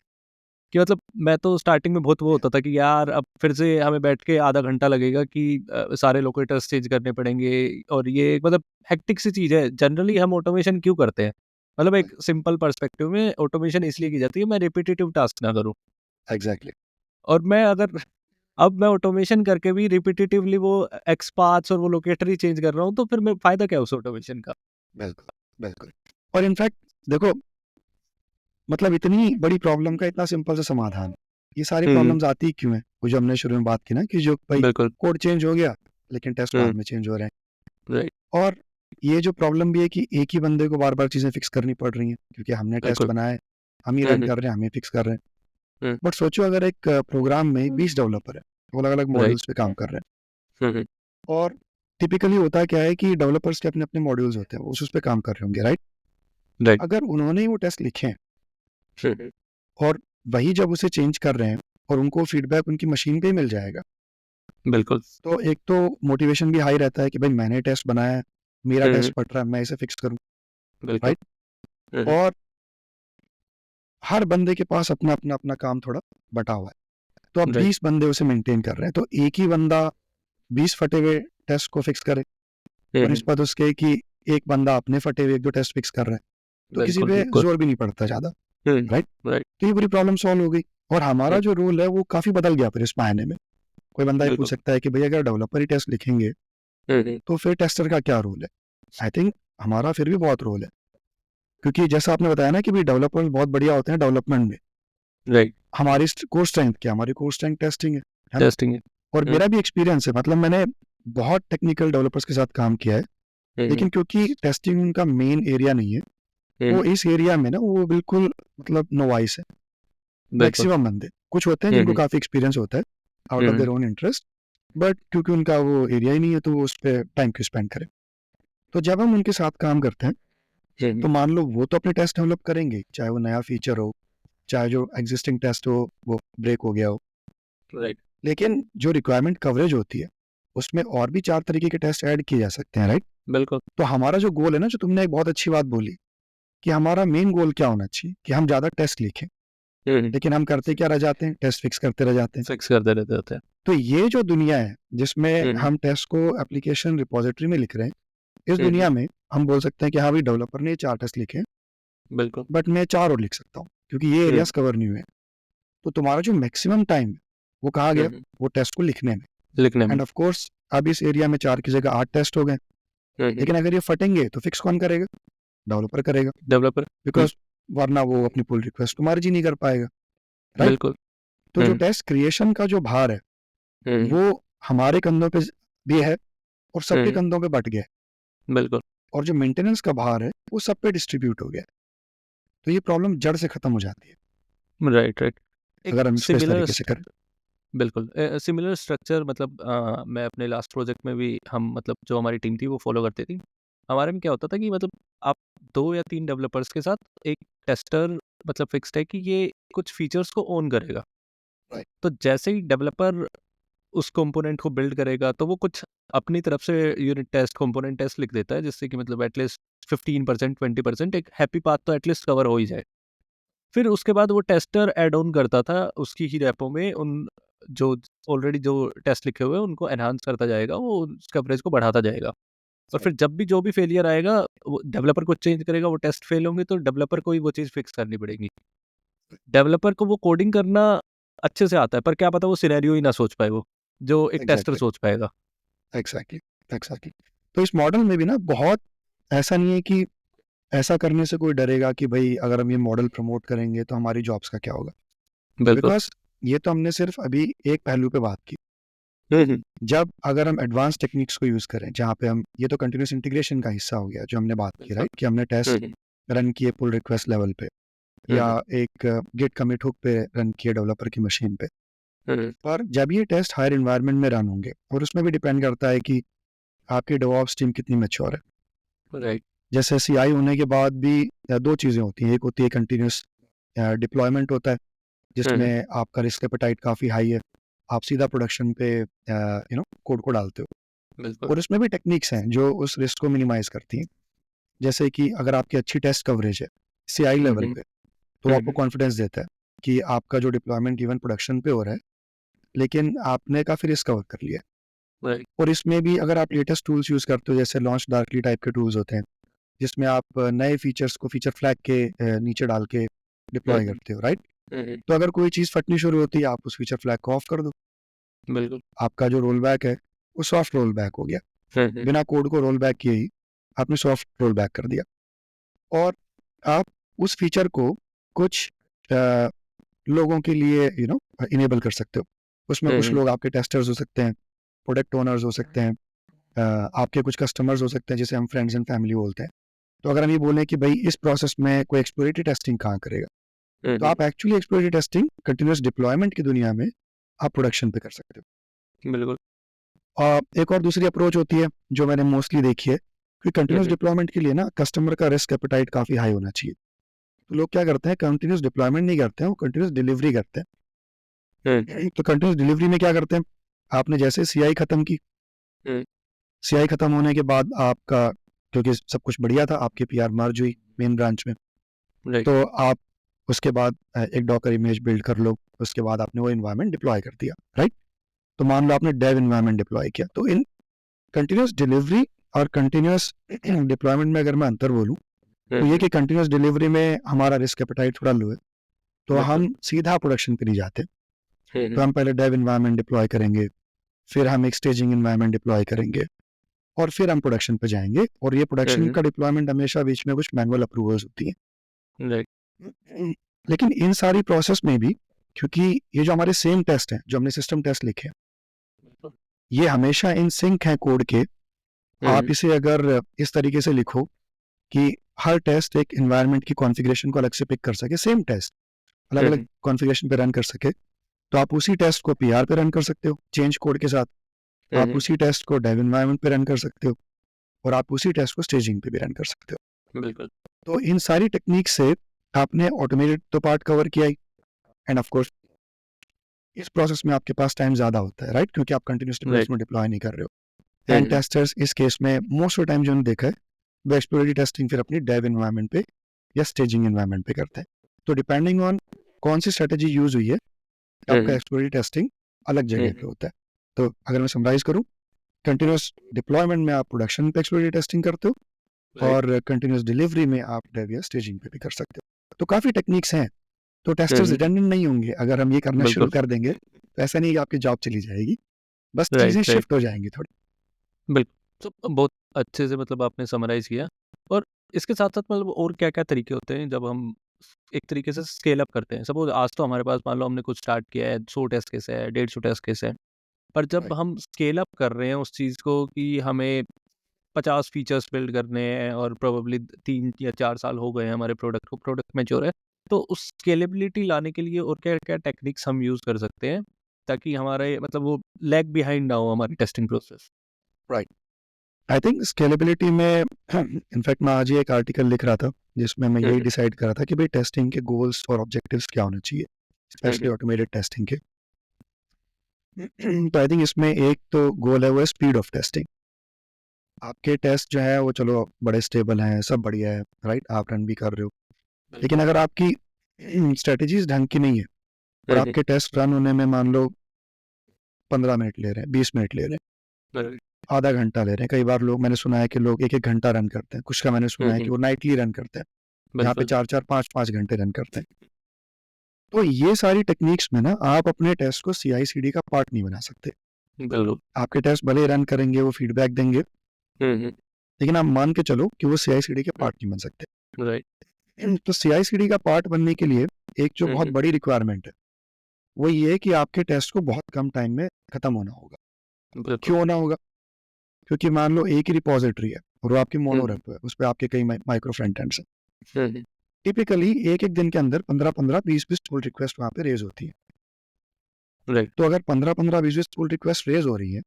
कि मतलब मैं तो स्टार्टिंग में बहुत वो होता था कि यार अब फिर से हमें बैठ के आधा घंटा लगेगा कि सारे लोकेटर्स चेंज करने पड़ेंगे, और ये मतलब हेक्टिक सी चीज़ है। जनरली हम ऑटोमेशन क्यों करते हैं? मतलब एक सिंपल पर्सपेक्टिव में ऑटोमेशन इसलिए की जाती है मैं रिपिटिटिव टास्क ना करूँ। एग्जैक्टली। और मैं अगर अब मैं ऑटोमेशन करके भी रिपिटिटिवली वो एक्स पाथ्स और वो लोकेटर ही चेंज कर रहा हूँ, तो फिर मैं फ़ायदा क्या है उस ऑटोमेशन का? बिल्कुल बिल्कुल। और इनफैक्ट देखो, मतलब इतनी बड़ी प्रॉब्लम का इतना सिंपल सा समाधान, ये सारी हुँ, हुँ। प्रॉब्लम्स आती क्यों है? वो जो हमने शुरू में बात की ना, कि जो भाई बिल्कुल। कोड चेंज हो गया लेकिन टेस्ट हुँ, बाद में चेंज हो रहे हैं। राइट। और ये जो प्रॉब्लम भी है कि एक ही बंदे को बार बार चीज़ें फिक्स करनी पड़ रही हैं, क्योंकि हमने टेस्ट बिल्कुल। बनाए, हम ही हुँ, रन हुँ, कर रहे हैं, हम ही फिक्स कर रहे हैं। हुँ, बट सोचो अगर एक प्रोग्राम में 20 डेवलपर है, वो अलग अलग राइट। मॉड्यूल्स पे काम कर रहे हैं, हुँ, हुँ, और टिपिकली होता क्या है कि डेवलपर्स के अपने अपने मॉड्यूल्स होते हैं, वो उस पे काम कर रहे होंगे, राइट। राइट। अगर उन्होंने ही वो टेस्ट लिखे हैं हुँ, हुँ, और वही जब उसे चेंज कर रहे हैं और उनको फीडबैक उनकी मशीन पे ही मिल जाएगा, बिल्कुल। तो एक तो मोटिवेशन भी हाई रहता है कि भाई मैंने टेस्ट बनाया है, मेरा हुँ, हुँ, टेस्ट फट रहा है, मैं इसे फिक्स करूँ, बिल्कुल। राइट। हुँ, हुँ, और हर बंदे के पास अपना अपना अपना काम थोड़ा बटा हुआ है, तो अब राइट। 20 बंदे उसे मेंटेन कर रहे हैं, तो एक ही बंदा 20 फटे हुए टेस्ट को फिक्स करे हुँ, हुँ, बनिस्पत उसके कि एक बंदा अपने फटे हुए 1-2 टेस्ट फिक्स कर रहा है, तो किसी बिल्कुल, पे बिल्कुल। जोर भी नहीं पड़ता ज़्यादा, हुँ, राइट। राइट। तो ये पूरी प्रॉब्लम सॉल्व हो गई। और हमारा हुँ, जो रोल है वो काफ़ी बदल गया फिर इस मायने में। कोई बंदा ये पूछ बिल्कुल। सकता है कि भैया अगर डेवलपर ही टेस्ट लिखेंगे हुँ, हुँ, तो फिर टेस्टर का क्या रोल है? आई थिंक हमारा फिर भी बहुत रोल है, क्योंकि जैसा आपने बताया ना कि भाई डेवलपर्स बहुत बढ़िया होते हैं डेवलपमेंट में। राइट। हमारी कोर स्ट्रेंथ क्या है? हमारी कोर स्ट्रेंथ टेस्टिंग है ना? टेस्टिंग है। और हुँ, मेरा भी एक्सपीरियंस है, मतलब मैंने बहुत टेक्निकल डेवलपर्स के साथ काम किया है, हुँ, हुँ, लेकिन क्योंकि टेस्टिंग उनका मेन एरिया नहीं है, हुँ, वो हुँ, इस एरिया में ना वो बिल्कुल मतलब नोवाइस है। बिल्कुल। मैक्सिमम बंदे, कुछ होते हैं हुँ, जिनको हुँ, काफ़ी एक्सपीरियंस होता है out hmm, of hmm, their own interest, but क्योंकि उनका वो एरिया ही नहीं है तो वो उस पे टाइम क्यों स्पेंड करें। तो जब हम उनके साथ काम करते हैं, हुँ, तो हुँ, मान लो वो तो अपने टेस्ट डेवलप करेंगे, चाहे वो नया फीचर हो, चाहे जो एग्जिस्टिंग टेस्ट हो वो ब्रेक हो गया हो, राइट। लेकिन जो रिक्वायरमेंट कवरेज होती है उसमें और भी 4 तरीके के टेस्ट ऐड किए जा सकते हैं, राइट। बिल्कुल। तो हमारा जो गोल है ना, जो तुमने एक बहुत अच्छी बात बोली, कि हमारा मेन गोल क्या होना चाहिए कि हम ज़्यादा टेस्ट लिखें, हुँ, हुँ, लेकिन हम करते क्या रह जाते हैं? टेस्ट फिक्स करते रह जाते हैं। फिक्स करते रहते होते हैं। तो ये जो दुनिया है जिसमें हुँ, हुँ, हम टेस्ट को एप्लीकेशन रिपोजिटरी में लिख रहे हैं, इस हुँ, हुँ, दुनिया में हम बोल सकते हैं कि हाँ भाई डेवलपर ने 4 टेस्ट लिखे, बिल्कुल। बट मैं 4 और लिख सकता हूँ क्योंकि ये हुँ, एरियाज कवर नहीं हुए हैं। तो तुम्हारा जो मैक्सिमम टाइम है वो कहा हुँ, गया? हुँ, वो टेस्ट को लिखने में। लिखने में। एंड ऑफ कोर्स अब इस एरिया में 4 की जगह 8 टेस्ट हो गए, हुँ, हुँ, लेकिन अगर ये फटेंगे तो फिक्स कौन करेगा? डेवलपर करेगा, डेवलपर। हुँ, बिकॉज वरना वो अपनी पुल रिक्वेस्ट को मर्ज ही नहीं कर पाएगा, राइट। बिल्कुल। तो हुँ, जो हुँ, टेस्ट क्रिएशन का जो भार है हुँ, हुँ, वो हमारे कंधों पे भी है और हुँ, सबके हुँ, कंधों पे बट गया है। बिल्कुल। और जो मेंटेनेंस का भार है वो सब पे डिस्ट्रीब्यूट हो गया है। तो ये प्रॉब्लम जड़ से खत्म हो जाती है राइट, राइट। एक अगर हम इसको इस सिमिलर तरीके से करें। बिल्कुल सिमिलर स्ट्रक्चर मतलब मैं अपने लास्ट प्रोजेक्ट में भी हम मतलब जो हमारी टीम थी वो फॉलो करती थी। हमारे में क्या होता था कि मतलब आप 2 या 3 डेवलपर्स के साथ एक टेस्टर मतलब फिक्स्ड है कि ये कुछ फीचर्स को ओन करेगा। राइट तो जैसे ही डेवलपर उस कंपोनेंट को बिल्ड करेगा तो वो कुछ अपनी तरफ से यूनिट टेस्ट, कंपोनेंट टेस्ट लिख देता है, जिससे कि मतलब एटलीस्ट 15% 20% एक हैप्पी पाथ तो एटलीस्ट कवर हो ही जाए। फिर उसके बाद वो टेस्टर ऐड ऑन करता था उसकी ही रेपो में उन जो ऑलरेडी जो टेस्ट लिखे हुए हैं उनको एनहांस करता जाएगा, वो उस कवरेज को बढ़ाता जाएगा। और फिर जब भी जो भी फेलियर आएगा वो डेवलपर को चेंज करेगा, वो टेस्ट फेल होंगे तो डेवलपर को ही वो चीज़ फिक्स करनी पड़ेगी। डेवलपर को वो कोडिंग करना अच्छे से आता है, पर क्या पता वो सिनेरियो ही ना सोच पाए वो, जो एक टेस्टर एग्जैक्टली सोच पाएगा। Exactly exactly. तो इस मॉडल में भी ना बहुत ऐसा नहीं है कि ऐसा करने से कोई डरेगा कि भाई अगर हम ये मॉडल प्रमोट करेंगे तो हमारी जॉब्स का क्या होगा, बिल्कुल। बिकॉज ये तो हमने सिर्फ अभी एक पहलू पे बात की। हम्म। जब अगर हम एडवांस टेक्निक्स को यूज़ करें जहाँ पे हम, ये तो कंटिन्यूस इंटीग्रेशन का हिस्सा हो गया जो हमने बात की, बिल्कुल। राइट, कि हमने टेस्ट हम्म। रन किए पुल रिक्वेस्ट लेवल पे या एक गिट कमिट हुक पे रन किए डेवलपर की मशीन पे। पर जब ये टेस्ट हायर इन्वायरमेंट में रन होंगे, और उसमें भी डिपेंड करता है कि आपकी डेवऑप्स टीम कितनी मैच्योर है। राइट। जैसे सीआई होने के बाद भी दो चीज़ें होती हैं, एक होती है कंटिन्यूस डिप्लॉयमेंट होता है जिसमें आपका रिस्क एपेटाइट काफ़ी हाई है, आप सीधा प्रोडक्शन पे कोड को डालते हो। बिल्कुल। और इसमें भी टेक्निक्स हैं जो उस रिस्क को मिनिमाइज करती हैं। जैसे कि अगर आपकी अच्छी टेस्ट कवरेज है सीआई लेवल पे, तो आपको कॉन्फिडेंस देता है कि आपका जो डिप्लॉयमेंट इवन प्रोडक्शन पे हो रहा है, लेकिन आपने काफ़ी रिस्क कवर कर लिया है। राइट। और इसमें भी अगर आप लेटेस्ट टूल्स यूज़ करते हो, जैसे लॉन्च डार्कली टाइप के टूल्स होते हैं जिसमें आप नए फीचर्स को फीचर फ्लैग के नीचे डाल के डिप्लॉय करते हो, राइट। तो अगर कोई चीज़ फटनी शुरू होती है, आप उस फीचर फ्लैग को ऑफ कर दो, बिल्कुल। आपका जो रोल बैक है वो सॉफ्ट रोल बैक हो गया। बिना कोड को रोल बैक किए ही आपने सॉफ्ट रोल बैक कर दिया। और आप उस फीचर को कुछ लोगों के लिए इनेबल कर सकते हो। उसमें कुछ लोग आपके टेस्टर्स हो सकते हैं, प्रोडक्ट ओनर्स हो सकते हैं, आपके कुछ कस्टमर्स हो सकते हैं जिसे हम फ्रेंड्स एंड फैमिली बोलते हैं। तो अगर हम ये बोलें कि भाई इस प्रोसेस में कोई एक्सप्लोरेटरी टेस्टिंग कहाँ करेगा, तो आप actually exploratory testing continuous deployment की दुनिया में आप प्रोडक्शन पे कर सकते हो। बिल्कुल। और एक और दूसरी अप्रोच होती है जो मैंने मोस्टली देखी है कि कंटिन्यूस डिप्लॉयमेंट के लिए ना कस्टमर का रिस्क एपेटाइट काफ़ी हाई होना चाहिए। तो लोग क्या करते हैं, कंटिन्यूस डिप्लॉयमेंट नहीं करते हैं, वो कंटिन्यूस डिलीवरी करते हैं। तो कंटिन्यूस डिलीवरी में क्या करते हैं, आपने जैसे सीआई खत्म की, सीआई खत्म होने के बाद आपका, क्योंकि सब कुछ बढ़िया था, आपकी पीआर मर्ज हुई मेन ब्रांच में, राइट। तो आप उसके बाद एक डॉकर इमेज बिल्ड कर लो, उसके बाद आपने वो इन्वायरमेंट डिप्लॉय कर दिया, राइट। तो मान लो आपने डेव इन्वायरमेंट डिप्लॉय किया। तो इन कंटिन्यूस डिलीवरी और कंटिन्यूस डिप्लॉयमेंट में अगर मैं अंतर बोलूँ, तो ये कि कंटिन्यूस डिलीवरी में हमारा रिस्क एपेटाइट थोड़ा लो है, तो हम सीधा प्रोडक्शन पे नहीं जाते। तो हम पहले डेव इन्वायरमेंट डिप्लॉय करेंगे, फिर हम एक स्टेजिंग इन्वायरमेंट डिप्लॉय करेंगे, और फिर हम प्रोडक्शन पे जाएंगे। और ये प्रोडक्शन का डिप्लॉयमेंट हमेशा बीच में कुछ मैनुअल अप्रूवल्स होती हैं। राइट। लेकिन इन सारी प्रोसेस में भी, क्योंकि ये जो हमारे सेम टेस्ट हैं जो हमने सिस्टम टेस्ट लिखे हैं, ये हमेशा इन सिंक हैं कोड के। आप इसे अगर इस तरीके से लिखो कि हर टेस्ट एक इन्वायरमेंट की कॉन्फ़िगरेशन को अलग से पिक कर सके, सेम टेस्ट अलग अलग कॉन्फ़िगरेशन पे रन कर सके, तो आप उसी टेस्ट को पीआर पे रन कर सकते हो चेंज कोड के साथ, आप उसी टेस्ट को डेव इन्वायरमेंट पे रन कर सकते हो, और आप उसी टेस्ट को स्टेजिंग पे भी रन कर सकते हो। बिल्कुल। तो इन सारी टेक्निक से आपने ऑटोमेटेड तो पार्ट कवर किया ही, एंड ऑफ कोर्स इस प्रोसेस में आपके पास टाइम ज़्यादा होता है, राइट, क्योंकि आप कंटिन्यूसली प्रोसेस में डिप्लॉय नहीं कर रहे हो। एंड टेस्टर्स इस केस में मोस्ट ऑफ टाइम जो हमने देखा है, वो एक्सप्लोरेटरी टेस्टिंग फिर अपनी डेव इन्वायरमेंट पे या स्टेजिंग इन्वायरमेंट पे करते हैं। तो डिपेंडिंग ऑन कौन सी स्ट्रेटेजी यूज हुई है, आपका एक्सप्लोरेटरी टेस्टिंग अलग जगह पे होता है। तो अगर मैं समराइज करूँ, कंटिन्यूस डिप्लॉयमेंट में आप प्रोडक्शन पे एक्सप्लोरेटरी टेस्टिंग करते हो, और कंटिन्यूस डिलीवरी में आप डेव या स्टेजिंग पे भी कर सकते हो। तो काफ़ी टेक्निक्स हैं। तो टेस्टर्स रिडंडेंट नहीं होंगे अगर हम ये करना शुरू कर देंगे, तो ऐसा नहीं कि आपकी जॉब चली जाएगी, बस चीज़ें राइट। शिफ्ट हो जाएंगी थोड़ी। बिल्कुल। तो बहुत अच्छे से मतलब आपने समराइज़ किया। और इसके साथ-साथ मतलब और क्या-क्या तरीके होते हैं जब हम एक तरीके से स्केल अप करते हैं? सपोज़ आज तो हमारे पास मान लो हमने कुछ स्टार्ट किया है, 100 टेस्ट केस है, 150 टेस्ट केस है। पर जब राइट। हम स्केल अप कर रहे हैं उस चीज़ को कि हमें 50 फीचर्स बिल्ड करने हैं और प्रोबेबली 3 या 4 साल हो गए हैं हमारे प्रोडक्ट को, प्रोडक्ट मैच्योर है। तो उस स्केलेबिलिटी लाने के लिए और क्या-क्या टेक्निक्स हम यूज़ कर सकते हैं ताकि हमारे मतलब वो लैग बिहाइंड ना हो हमारी testing process? Right. I think scalability में इनफैक्ट मैं आज ही एक आर्टिकल लिख रहा था जिसमें मैं यही डिसाइड कर रहा था कि भाई टेस्टिंग के गोल्स और ऑब्जेक्टिव्स क्या होने चाहिए, स्पेशली ऑटोमेटेड टेस्टिंग के। तो आई थिंक इसमें एक तो गोल है, वो है स्पीड ऑफ टेस्टिंग। आपके टेस्ट जो है वो चलो बड़े स्टेबल हैं, सब बढ़िया है, राइट, आप रन भी कर रहे हो, लेकिन अगर आपकी स्ट्रेटजीज ढंग की नहीं है और आपके टेस्ट रन होने में मान लो 15 मिनट ले रहे हैं, 20 मिनट ले रहे हैं, आधा घंटा ले रहे हैं, कई बार लोग, मैंने सुना है कि लोग 1-1 घंटा रन करते हैं, कुछ का मैंने सुना है कि वो नाइटली रन करते हैं, यहाँ पे 4-4 5-5 घंटे रन करते हैं। तो ये सारी टेक्निक्स में ना आप अपने टेस्ट को CI/CD का पार्ट नहीं बना सकते। आपके टेस्ट भले रन करेंगे, वो फीडबैक देंगे, लेकिन आप मान के चलो कि वो CI/CD के पार्ट नहीं बन सकते। राइट। तो CI/CD का पार्ट बनने के लिए एक जो बहुत बड़ी रिक्वायरमेंट है वो ये है कि आपके टेस्ट को बहुत कम टाइम में खत्म होना होगा। क्यों होना होगा? क्योंकि मान लो एक ही रिपोजिटरी है और वो आपकी मोनो रेपो है, उस पर आपके कई माइक्रो फ्रंट एंड्स हैं। टिपिकली एक दिन के अंदर 15-15 20-20 पुल रिक्वेस्ट वहाँ पे रेज होती है। राइट। तो अगर 15-15 20-20 पुल रिक्वेस्ट रेज हो रही है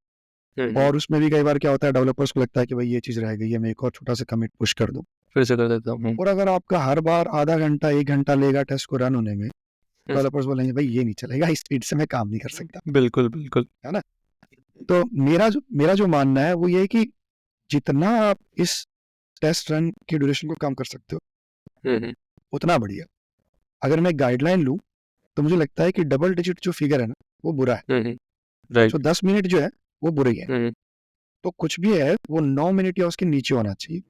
और उसमें भी कई बार क्या होता है, डेवलपर्स को लगता है कि भाई ये चीज रह गई है, मैं एक और छोटा सा कमिट पुश कर दूं, फिर से कर देता हूँ। और अगर आपका हर बार आधा घंटा 1 घंटा लेगा टेस्ट को रन होने में, डेवलपर्स बोलेंगे भाई ये नहीं चलेगा, इस स्पीड से मैं काम नहीं कर सकता। बिल्कुल बिल्कुल। है ना? तो मेरा जो मानना है वो ये है कि जितना आप इस टेस्ट रन की ड्यूरेशन को कम कर सकते हो उतना बढ़िया। अगर मैं गाइडलाइन लूँ तो मुझे लगता है कि डबल डिजिट जो फिगर है ना वो बुरा है। राइट। तो 10 मिनट जो है वो बुरी है। तो कुछ भी है वो 9 मिनट या उसके नीचे होना चाहिए।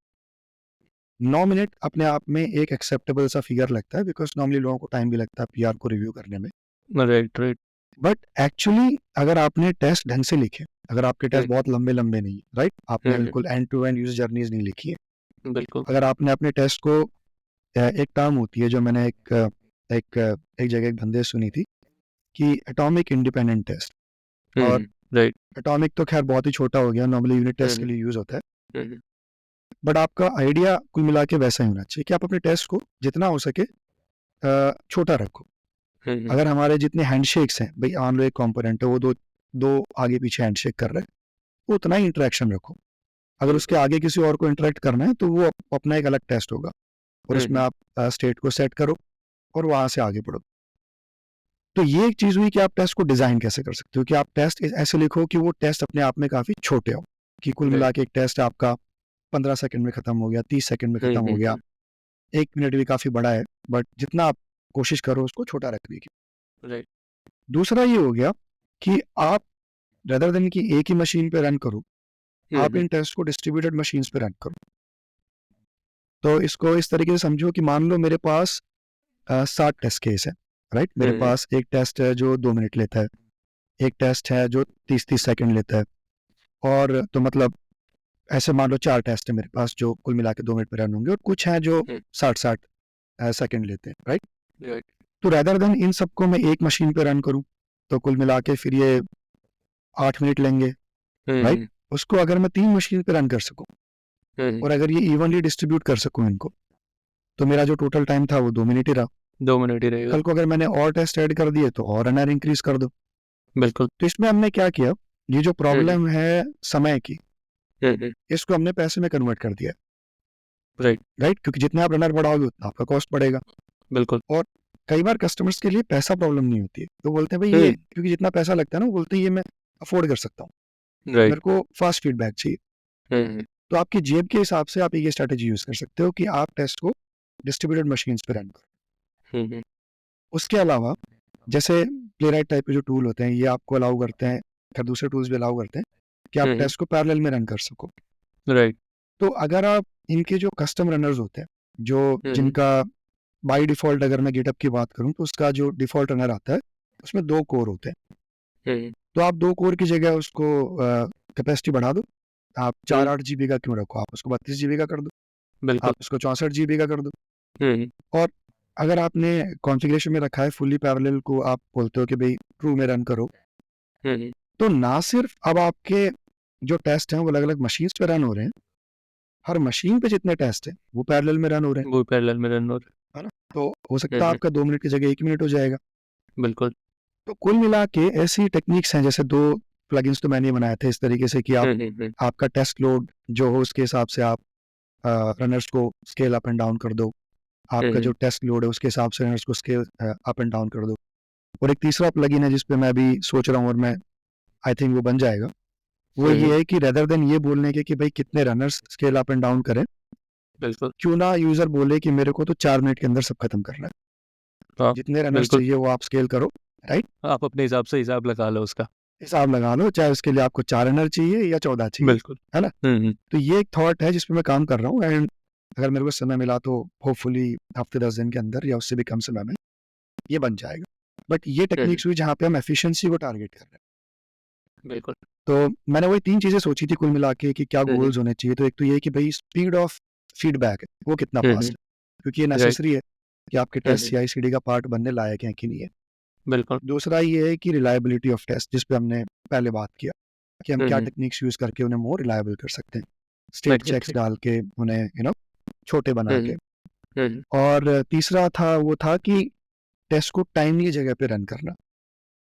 9 मिनट अपने आप में एक एक्सेप्टेबल सा फिगर लगता है, बिकॉज नॉर्मली लोगों को टाइम भी लगता है PR को रिव्यू करने में। Right right. बट एक्चुअली अगर आपने टेस्ट ढंग से लिखे, अगर आपके टेस्ट बहुत लंबे लंबे नहीं है, राइट, आपने बिल्कुल end to end user journeys नहीं लिखी है, बिल्कुल। अगर आपने अपने टेस्ट को, एक टर्म होती है जो मैंने एक जगह एक बंदे से सुनी थी कि एटॉमिक इंडिपेंडेंट टेस्ट, और राइट। एटॉमिक तो खैर बहुत ही छोटा हो गया, नॉर्मली यूनिट टेस्ट के लिए यूज होता है, बट आपका आइडिया कुल मिला के वैसा ही होना चाहिए कि आप अपने टेस्ट को जितना हो सके छोटा रखो। अगर हमारे जितने हैंडशेक्स हैं, भाई मान लो एक कंपोनेंट है वो दो आगे पीछे हैंडशेक कर रहे हैं, तो उतना ही इंटरेक्शन रखो। अगर उसके आगे किसी और को इंटरेक्ट करना है तो वो अपना एक अलग टेस्ट होगा, और उसमें आप स्टेट को सेट करो और वहां से आगे बढ़ो। तो ये एक चीज हुई कि आप टेस्ट को डिजाइन कैसे कर सकते हो, कि आप टेस्ट ऐसे लिखो कि वो टेस्ट अपने आप में काफी छोटे हो, कि कुल मिला के एक टेस्ट आपका 15 सेकंड में खत्म हो गया, 30 सेकंड में खत्म हो गया, 1 मिनट भी काफी बड़ा है, बट जितना आप कोशिश करो उसको छोटा रखने की। राइट। दूसरा ये हो गया कि आप रेदर देन कि एक ही मशीन पे रन करो, आप इन टेस्ट को डिस्ट्रीब्यूटेड मशीन्स पे रन करो। तो इसको इस तरीके से समझो कि मान लो मेरे पास 60 टेस्ट केस है, राइट, मेरे पास एक टेस्ट है जो 2 मिनट लेता है, एक टेस्ट है जो 30-30 सेकंड लेता है, और तो मतलब ऐसे मान लो 4 टेस्ट है मेरे पास जो कुल मिला के 2 मिनट में रन होंगे, और कुछ हैं जो 60-60 सेकंड लेते हैं, राइट। तो रेदर देन इन सबको मैं एक मशीन पे रन करूं तो कुल मिला के फिर ये 8 मिनट लेंगे, राइट। उसको अगर मैं 3 मशीन पे रन कर सकूं और अगर ये इवनली डिस्ट्रीब्यूट कर सकूं इनको, तो मेरा जो टोटल टाइम था वो 2 मिनट ही रहा। 2 मिनट ही रहेगा। कल को अगर मैंने और टेस्ट ऐड कर दिए तो और रनर इंक्रीज कर दो। बिल्कुल। तो इसमें हमने क्या किया, ये जो प्रॉब्लम है समय की, इसको हमने पैसे में कन्वर्ट कर दिया, राइट, क्योंकि जितने आप रनर बढ़ाओगे उतना आपका कॉस्ट बढ़ेगा। बिल्कुल। और कई बार कस्टमर्स के लिए पैसा प्रॉब्लम नहीं होती है, तो बोलते हैं भाई ये क्योंकि जितना पैसा लगता है ना, वो बोलते हैं ये मैं अफोर्ड कर सकता हूँ, मेरे को फास्ट फीडबैक चाहिए। तो आपकी जेब के हिसाब से आप ये स्ट्रेटेजी यूज कर सकते हो कि आप टेस्ट को डिस्ट्रीब्यूटेड मशीन्स पे रन करो। उसके अलावा जैसे प्लेराइट टाइप के जो टूल होते हैं, ये आपको अलाउ करते हैं, खैर दूसरे टूल्स भी अलाउ करते हैं कि आप टेस्ट को पैरेलल में रन कर सको, राइट। तो अगर आप इनके जो कस्टम रनर्स होते हैं, जो जिनका बाय डिफॉल्ट, अगर मैं गिटहब की बात करूं तो उसका जो डिफॉल्ट रनर आता है उसमें 2 कोर होते हैं, तो आप 2 कोर की जगह उसको कैपेसिटी बढ़ा दो, आप 4-8 GB का क्यों रखो, आप उसको 32 GB का कर दो, आप उसको 64 GB का कर दो। और अगर आपने कॉन्फ़िगरेशन में रखा है फुली पैरेलल को, आप बोलते हो कि भाई ट्रू में रन करो, तो ना सिर्फ अब आपके जो टेस्ट हैं वो अलग अलग मशीन्स पे रन हो रहे हैं, हर मशीन पे जितने टेस्ट हैं वो पैरेलल में रन हो रहे हैं, वो पैरेलल में रन हो रहे है ना। तो हो सकता है आपका 2 मिनट की जगह 1 मिनट हो जाएगा। बिल्कुल। तो कुल मिला के ऐसी टेक्निक्स हैं, जैसे 2 प्लगइन्स तो मैंने बनाए थे इस तरीके से कि आप आपका टेस्ट लोड जो हो उसके हिसाब से आप रनर्स को स्केल अप एंड डाउन कर दो, आपका जो टेस्ट लोड है उसके हिसाब से रनर्स को स्केल अप एंड डाउन कर दो। और एक तीसरा प्लगइन है जिसपे मैं अभी सोच रहा हूँ और मैं आई थिंक वो बन जाएगा, वो ये है कि रेदर देन ये बोलने के कि भाई कितने runners scale up and down करें, बिल्कुल। क्यों ना यूजर बोले कि मेरे को तो 4 मिनट के अंदर सब खत्म करना है, हाँ, जितने रनर्स बिल्कुल। चाहिए वो आप स्केल करो, राइट? आप अपने हिसाब से हिसाब लगा लो उसका। हिसाब लगा लो, चाहे उसके लिए आपको 4 रनर चाहिए या 14 चाहिए, बिल्कुल। है ना? तो ये एक थॉट है जिसपे मैं काम कर रहा हूँ, एंड अगर मेरे को समय मिला तो होपफुली हफ्ते 10 दिन के अंदर या उससे भी कम समय में ये बन जाएगा। बट ये टेक्निक्स हुई जहाँ पे हम एफिशिएंसी को टारगेट कर रहे हैं। बिल्कुल। तो मैंने वही 3 चीजें सोची थी कुल मिला के कि क्या गोल्स होने चाहिए। तो एक तो ये कि भाई स्पीड ऑफ फीडबैक वो कितना फास्ट है, क्योंकि ये राइट। नेसेसरी है कि आपके टेस्ट CI/CD का पार्ट बनने लायक है कि नहीं है। बिल्कुल। दूसरा ये है कि रिलायबिलिटी ऑफ टेस्ट, जिस पे हमने पहले बात किया कि हम क्या हम्म। टेक्निक्स यूज करके उन्हें मोर रिलायबल कर सकते हैं, स्टेट चेक्स एग्जैक्टली। डाल के उन्हें छोटे बना के। हम्म। और तीसरा था कि टेस्ट को टाइमली जगह पे रन करना,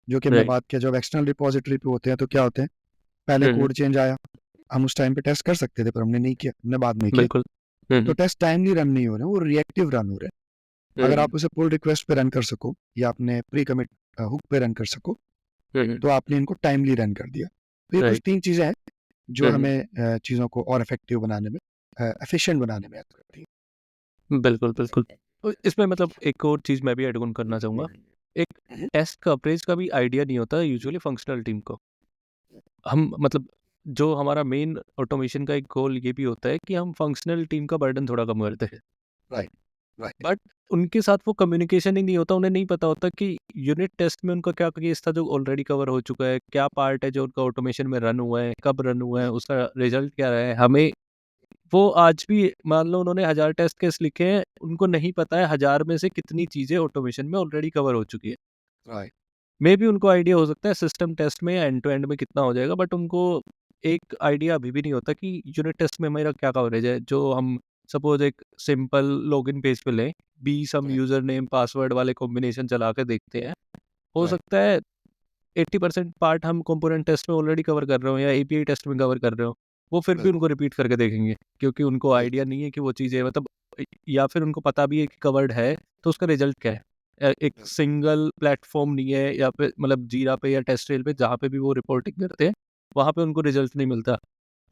जो कि हमने राइट। बात किया। जब एक्सटर्नल रिपोजिटरी पे होते हैं तो क्या होते हैं, पहले कोड चेंज आया, हम उस टाइम पे टेस्ट कर सकते थे पर हमने नहीं किया, हमने बाद में किया। बिल्कुल। तो टेस्ट टाइमली रन नहीं हो रहे, वो रिएक्टिव रन हो रहे हैं। अगर आप उसे पुल रिक्वेस्ट पे रन कर सको या अपने प्री कमिट हुक पे रन कर सको तो आपने इनको टाइमली रन कर दिया। तो ये कुछ राइट। 3 चीजें हैं जो हमें चीजों को और इफेक्टिव बनाने में, एफिशिएंट बनाने में हेल्प करती बिल्कुल। बिल्कुल। तो इसमें मतलब एक और चीज़ मैं भी ऐड ऑन करना चाहूँगा। एक है। टेस्ट कवरेज का भी आइडिया नहीं होता यूजुअली फंक्शनल टीम को। हम मतलब जो हमारा मेन ऑटोमेशन का एक गोल ये भी होता है कि हम फंक्शनल टीम का बर्डन थोड़ा कम करते हैं। राइट, राइट, बट उनके साथ वो कम्युनिकेशन ही नहीं होता, उन्हें नहीं पता होता कि यूनिट टेस्ट में उनका क्या केस था जो ऑलरेडी कवर हो चुका है, क्या पार्ट है जो उनका ऑटोमेशन में रन हुआ है, कब रन हुआ है, उसका रिजल्ट क्या रहा है। हमें वो आज भी मान लो उन्होंने 1000 टेस्ट केस लिखे हैं, उनको नहीं पता है 1000 में से कितनी चीज़ें ऑटोमेशन में ऑलरेडी कवर हो चुकी है। राइट, मे बी उनको आइडिया हो सकता है सिस्टम टेस्ट में या एंड टू एंड में कितना हो जाएगा, बट उनको एक आइडिया अभी भी नहीं होता कि यूनिट टेस्ट में मेरा क्या कवरेज है। जो हम सपोज एक सिंपल लॉगिन पेज पे लें, 20 हम राइट, यूज़र नेम पासवर्ड वाले कॉम्बिनेशन चला के देखते हैं, हो राइट, सकता है 80% पार्ट हम कंपोनेंट टेस्ट में ऑलरेडी कवर कर रहे हो या एपीआई टेस्ट में कवर कर रहे हो। वो फिर भी बिल्कुल, उनको रिपीट करके देखेंगे, क्योंकि उनको बिल्कुल, आइडिया नहीं है कि वो चीज़ें मतलब या फिर उनको पता भी है कि कवर्ड है तो उसका रिजल्ट क्या है। एक बिल्कुल, सिंगल प्लेटफॉर्म नहीं है या फिर मतलब जीरा पे या टेस्टरेल पे जहाँ पे भी वो रिपोर्टिंग करते हैं, वहाँ पे उनको रिजल्ट नहीं मिलता।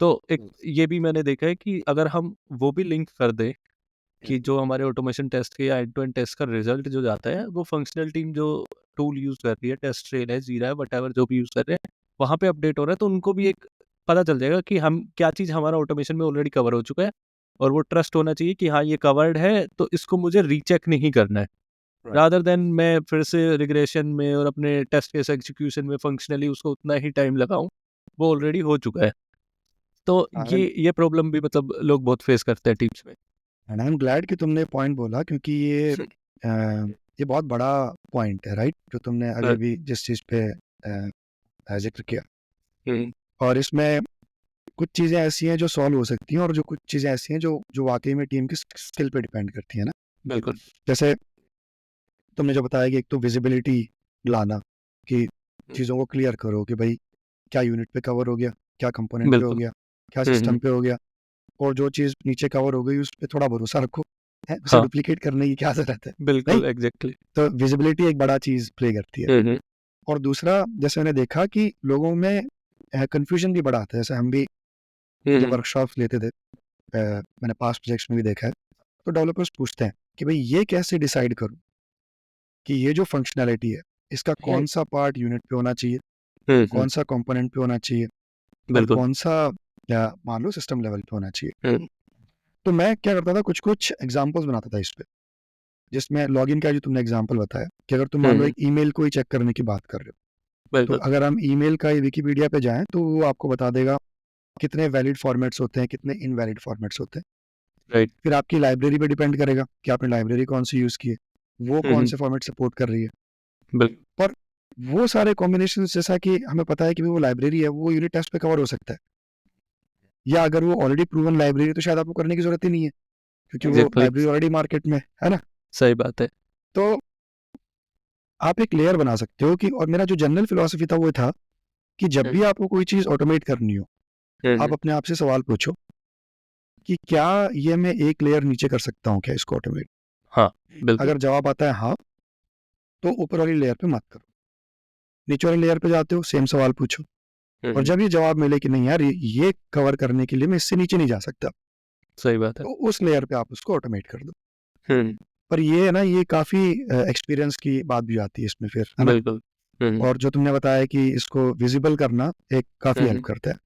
तो एक बिल्कुल, ये भी मैंने देखा है कि अगर हम वो भी लिंक कर दें कि जो हमारे ऑटोमेशन टेस्ट के या एंड टू एंड टेस्ट का रिजल्ट जो जाता है वो फंक्शनल टीम जो टूल यूज़ कर रही है, टेस्टरेल है, जीरा है, वटएवर जो भी यूज़ कर रहे हैं, वहाँ पे अपडेट हो रहा है, तो उनको भी एक पता चल जाएगा कि हम क्या चीज़ हमारा ऑटोमेशन में ऑलरेडी कवर हो चुका है और वो ट्रस्ट होना चाहिए कि हाँ ये कवर्ड है तो इसको मुझे रीचेक नहीं करना है, राइट। रादर देन मैं फिर से रिग्रेशन में और अपने टेस्ट केस एग्जीक्यूशन में फंक्शनली उसको उतना ही टाइम लगाऊं, वो ऑलरेडी हो चुका है। तो एंड ये प्रॉब्लम भी मतलब लोग बहुत फेस करते हैं टीम्स में। आई एम ग्लैड कि तुमने पॉइंट बोला, क्योंकि ये बहुत बड़ा पॉइंट है, राइट? जो तुमने अभी भी जिस चीज़ पे जिक्र किया। हम्म। और इसमें कुछ चीज़ें ऐसी हैं जो सॉल्व हो सकती हैं और जो कुछ चीज़ें ऐसी हैं जो जो वाकई में टीम की स्किल पे डिपेंड करती है ना। बिल्कुल। जैसे तुमने जो बताया कि एक तो विजिबिलिटी लाना, कि चीज़ों को क्लियर करो कि भाई क्या यूनिट पे कवर हो गया, क्या कंपोनेंट पे हो बिल्कुल। गया, क्या हम्म। सिस्टम पे हो गया, और जो चीज़ नीचे कवर हो गई उस पे थोड़ा भरोसा रखो, है उसे हाँ, डुप्लीकेट करने की क्या ज़रूरत है, नहीं? बिल्कुल एग्जैक्टली। तो विजिबिलिटी एक बड़ा चीज़ प्ले करती है। हम्म। और दूसरा, जैसे मैंने देखा कि लोगों में कन्फ्यूजन भी बड़ा आता है। जैसे हम भी जब हम्म। वर्कशॉप्स लेते थे, मैंने पास्ट प्रोजेक्ट्स में भी देखा है, तो डेवलपर्स पूछते हैं कि भाई ये कैसे डिसाइड करूं कि ये जो फंक्शनैलिटी है इसका कौन सा पार्ट यूनिट पे होना चाहिए, हम्म। कौन सा कंपोनेंट पे होना चाहिए, और बिल्कुल। कौन सा या मान लो सिस्टम लेवल पे होना चाहिए। हम्म। तो मैं क्या करता था, कुछ कुछ एग्जांपल्स बनाता था इस पे, जिसमें लॉगिन का जो तुमने एग्जांपल बताया कि अगर तुम मान लो एक ईमेल को ही चेक करने की बात कर रहे हो, तो बिल्कुल। अगर हम ईमेल का विकिपीडिया पे जाएं तो वो आपको बता देगा कितने वैलिड फॉर्मेट्स होते हैं, कितने इनवैलिड फॉर्मेट्स होते हैं। राइट। फिर आपकी लाइब्रेरी पे डिपेंड करेगा कि आपने लाइब्रेरी कौन सी यूज़ की है, वो कौन हम्म। से फॉर्मेट सपोर्ट कर रही है। बिल्कुल। पर वो सारे कॉम्बिनेशन, जैसा कि हमें पता है कि वो लाइब्रेरी है, वो यूनिट टेस्ट पे कवर हो सकता है, या अगर वो ऑलरेडी प्रूवन लाइब्रेरी है तो शायद आपको करने की जरूरत ही नहीं है, क्योंकि वो एग्जैक्टली। लाइब्रेरी ऑलरेडी मार्केट में है ना। सही बात है। तो आप एक लेयर बना सकते हो कि, और मेरा जो जनरल फिलॉसफी था वो था कि जब भी आपको कोई चीज़ ऑटोमेट करनी हो, आप अपने आप से सवाल पूछो कि क्या ये मैं एक लेयर नीचे कर सकता हूँ क्या इसको ऑटोमेट। हाँ, बिल्कुल। अगर जवाब आता है हाँ, तो ऊपर वाली लेयर पे मत करो, नीचे वाली लेयर पे जाते हो, सेम सवाल पूछो, और जब ये जवाब मिले कि नहीं यार ये कवर करने के लिए मैं इससे नीचे नहीं जा सकता, सही बात है। तो उस लेयर पे आप उसको ऑटोमेट कर दो। हम्म, पर ये है ना, ये काफ़ी एक्सपीरियंस की बात भी आती है इसमें फिर, है ना? बिल्कुल। और जो तुमने बताया कि इसको विजिबल करना एक काफ़ी हेल्प हम्म, करता है।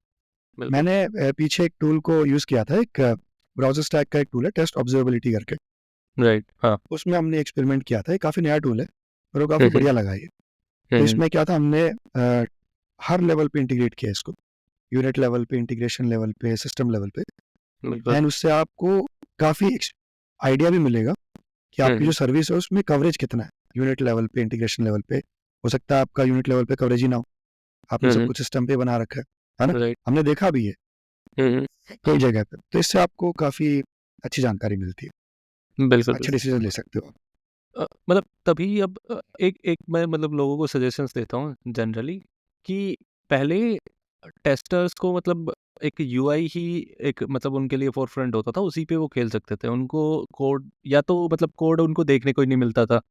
बिल्कुल। मैंने पीछे एक टूल को यूज़ किया था, एक ब्राउज़र स्टैक का एक टूल है टेस्ट ऑब्जर्वेबिलिटी करके। राइट, हाँ। उसमें हमने एक्सपेरिमेंट किया था, ये काफ़ी नया टूल है और वो काफ़ी हम्म, बढ़िया लगा ये। तो हम्म, इसमें क्या था, हमने हर लेवल पे इंटीग्रेट किया इसको, यूनिट लेवल पे, इंटीग्रेशन लेवल पे, सिस्टम लेवल पे। बिल्कुल। एंड उससे आपको काफ़ी आइडिया भी मिलेगा कि आपकी जो हम्म, सर्विस है उसमें कवरेज कितना है, यूनिट लेवल पे, इंटीग्रेशन लेवल पे। हो सकता है आपका यूनिट लेवल पे कवरेज ही ना हो, आपने सब हम्म, कुछ सिस्टम पे बना रखा है ना? राइट। हमने देखा भी है हम्म, कई जगह पे। तो इससे आपको काफ़ी अच्छी जानकारी मिलती है, बिल्कुल, अच्छे बिल्कुल। डिसीजन ले सकते हो आप। मतलब तभी अब एक एक मैं मतलब लोगों को सजेशंस देता हूँ जनरली कि पहले टेस्टर्स को मतलब एक यूआई ही एक मतलब उनके लिए फोरफ्रंट होता था, उसी पे वो खेल सकते थे। उनको कोड या तो मतलब कोड उनको देखने को ही नहीं मिलता था,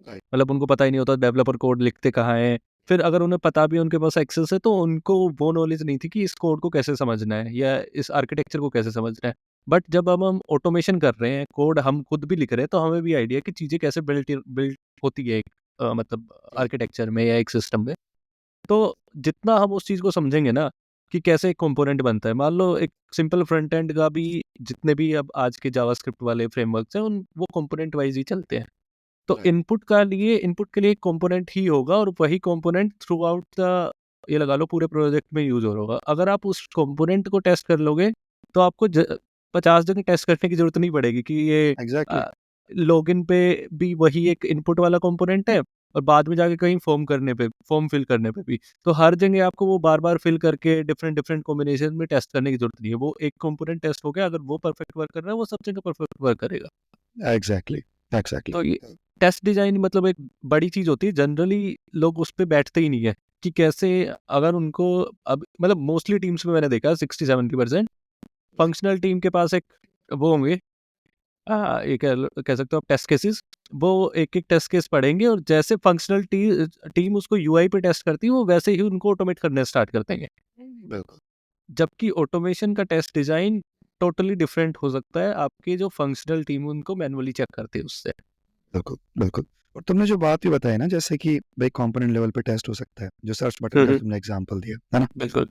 राइट, मतलब उनको पता ही नहीं होता डेवलपर कोड लिखते कहाँ हैं। फिर अगर उन्हें पता भी है, उनके पास एक्सेस है, तो उनको वो नॉलेज नहीं थी कि इस कोड को कैसे समझना है या इस आर्किटेक्चर को कैसे समझना है। बट जब अब हम ऑटोमेशन कर रहे हैं, कोड हम खुद भी लिख रहे हैं, तो हमें भी आइडिया कि चीज़ें कैसे बिल्ट बिल्ट होती है एक मतलब आर्किटेक्चर में या एक सिस्टम में। तो जितना हम उस चीज़ को समझेंगे ना कि कैसे एक कंपोनेंट बनता है, मान लो एक सिंपल फ्रंट एंड का भी जितने भी अब आज के जावास्क्रिप्ट वाले फ्रेमवर्क्स हैं, उन वो कंपोनेंट वाइज ही चलते हैं। तो राइट, इनपुट के लिए एक कंपोनेंट ही होगा और वही कंपोनेंट थ्रू आउट द ये लगा लो पूरे प्रोजेक्ट में यूज हो होगा। अगर आप उस कंपोनेंट को टेस्ट कर लोगे, तो आपको 50 जगह टेस्ट करने की जरूरत नहीं पड़ेगी कि ये एग्जैक्टली, लॉगिन पे भी वही एक इनपुट वाला कंपोनेंट है और बाद में जाके कहीं फॉर्म फिल करने पे भी। तो हर जगह आपको वो बार बार फिल करके डिफरेंट डिफरेंट कॉम्बिनेशन में टेस्ट करने की जरूरत नहीं है। वो एक कंपोनेंट टेस्ट हो गया, अगर वो परफेक्ट वर्क कर रहा है, वो सब जगह परफेक्ट वर्क करेगा। Exactly, exactly. तो ये टेस्ट डिजाइन मतलब एक बड़ी चीज होती है। जनरली लोग उस पे बैठते ही नहीं है कि कैसे, अगर उनको अब मतलब मोस्टली टीम्स में मैंने देखा 60-70% फंक्शनल टीम के पास एक वो होंगे, ये कह सकते हो आप टेस्ट केसेस। वो एक एक टेस्ट केस पढ़ेंगे और जैसे फंक्शनल टीम उसको यूआई पे टेस्ट करती है, वो वैसे ही उनको ऑटोमेट करने स्टार्ट कर देंगे। बिल्कुल, जबकि ऑटोमेशन का टेस्ट डिजाइन टोटली डिफरेंट हो सकता है, आपकी जो फंक्शनल टीम उनको मैनुअली चेक करती है उससे। बिल्कुल, बिल्कुल। और तुमने जो बात भी बताई ना, जैसे कि भाई कंपोनेंट लेवल पे टेस्ट हो सकता है, जो सर्च बटन का हम्म, तुमने एग्जांपल दिया, है ना? बिल्कुल।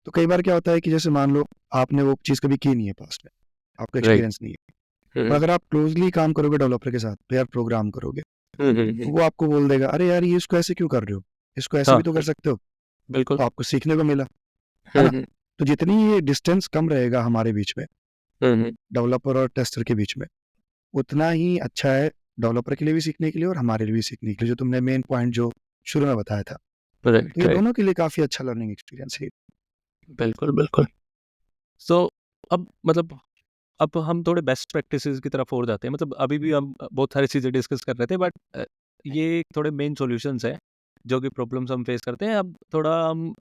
तो कई बार क्या होता है कि जैसे मान लो आपने वो चीज़ कभी की नहीं है पास्ट में, आपको राइट। एक्सपीरियंस नहीं है। और अगर आप क्लोजली काम करोगे डेवलपर के साथ, पेयर प्रोग्राम करोगे, तो वो आपको बोल देगा, अरे यार ये इसको ऐसे क्यों कर रहे हो? इसको ऐसे हाँ, भी तो कर सकते हो। बिल्कुल। तो आपको सीखने को मिला, है ना? हम्म, तो जितनी ये डिस्टेंस कम रहेगा हमारे बीच में, हम्म, डेवलपर और टेस्टर के बीच में, उतना ही अच्छा है डेवलपर के लिए भी सीखने के लिए और हमारे लिए भी सीखने के लिए, जो तुमने मेन पॉइंट जो शुरू में बताया था। तो राइट, ये राइट। दोनों के लिए काफ़ी अच्छा लर्निंग एक्सपीरियंस है। बिल्कुल, बिल्कुल। सो अब मतलब अब हम थोड़े बेस्ट प्रैक्टिसेस की तरफ और जाते हैं। मतलब अभी भी हम बहुत सारी चीज़ें डिस्कस कर रहे थे, बट ये थोड़े मेन सॉल्यूशंस हैं जो कि प्रॉब्लम्स हम फेस करते हैं। अब थोड़ा हम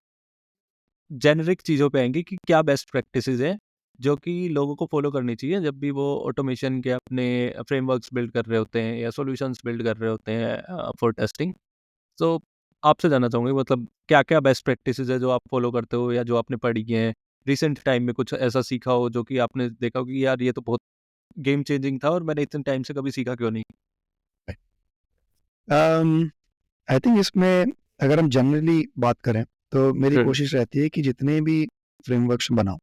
जेनेरिक चीज़ों पे आएंगे कि क्या बेस्ट प्रैक्टिसेस हैं जो कि लोगों को फॉलो करनी चाहिए जब भी वो ऑटोमेशन के अपने फ्रेमवर्क्स बिल्ड कर रहे होते हैं या सॉल्यूशंस बिल्ड कर रहे होते हैं फॉर टेस्टिंग। तो आपसे जानना चाहूँगी मतलब क्या-क्या बेस्ट प्रैक्टिसेज़ है जो आप फ़ॉलो करते हो या जो आपने पढ़ी हैं? रिसेंट टाइम में कुछ ऐसा सीखा हो जो कि आपने देखा हो कि यार ये तो बहुत गेम चेंजिंग था और मैंने इतने टाइम से कभी सीखा क्यों नहीं? आई थिंक इसमें अगर हम जनरली बात करें, तो मेरी हुँ, कोशिश रहती है कि जितने भी फ्रेमवर्क्स बनाओ,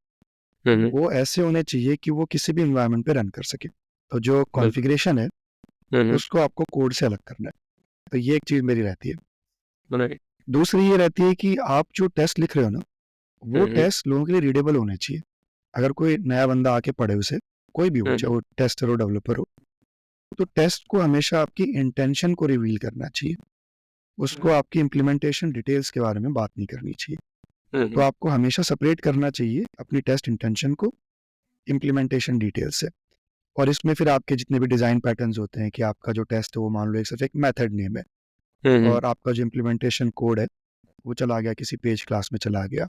हुँ, हुँ, वो ऐसे होने चाहिए कि वो किसी भी एनवायरनमेंट पे रन कर सके। तो जो बिल्कुल। कॉन्फ़िगरेशन है, हुँ, हुँ, उसको आपको कोड से अलग करना है। तो ये एक चीज़ मेरी रहती है। राइट। दूसरी ये रहती है कि आप जो टेस्ट लिख रहे हो ना, वो हुँ, हुँ, टेस्ट लोगों के लिए रीडेबल होने चाहिए। अगर कोई नया बंदा आके पढ़े उसे, कोई भी हो, हुँ, चाहे वो टेस्टर हो, डेवलपर हो, तो टेस्ट को हमेशा आपकी इंटेंशन को रिवील करना चाहिए। उसको आपकी इम्प्लीमेंटेशन डिटेल्स के बारे में बात नहीं करनी चाहिए। हुँ, तो हुँ, आपको हमेशा सेपरेट करना चाहिए अपनी टेस्ट इंटेंशन को इम्प्लीमेंटेशन डिटेल से। और इसमें फिर आपके जितने भी डिज़ाइन पैटर्न्स होते हैं कि आपका जो टेस्ट है वो मान लो एक सिर्फ एक मेथड नेम है, हुँ, हुँ, और आपका जो इम्प्लीमेंटेशन कोड है वो चला गया किसी पेज क्लास में चला गया,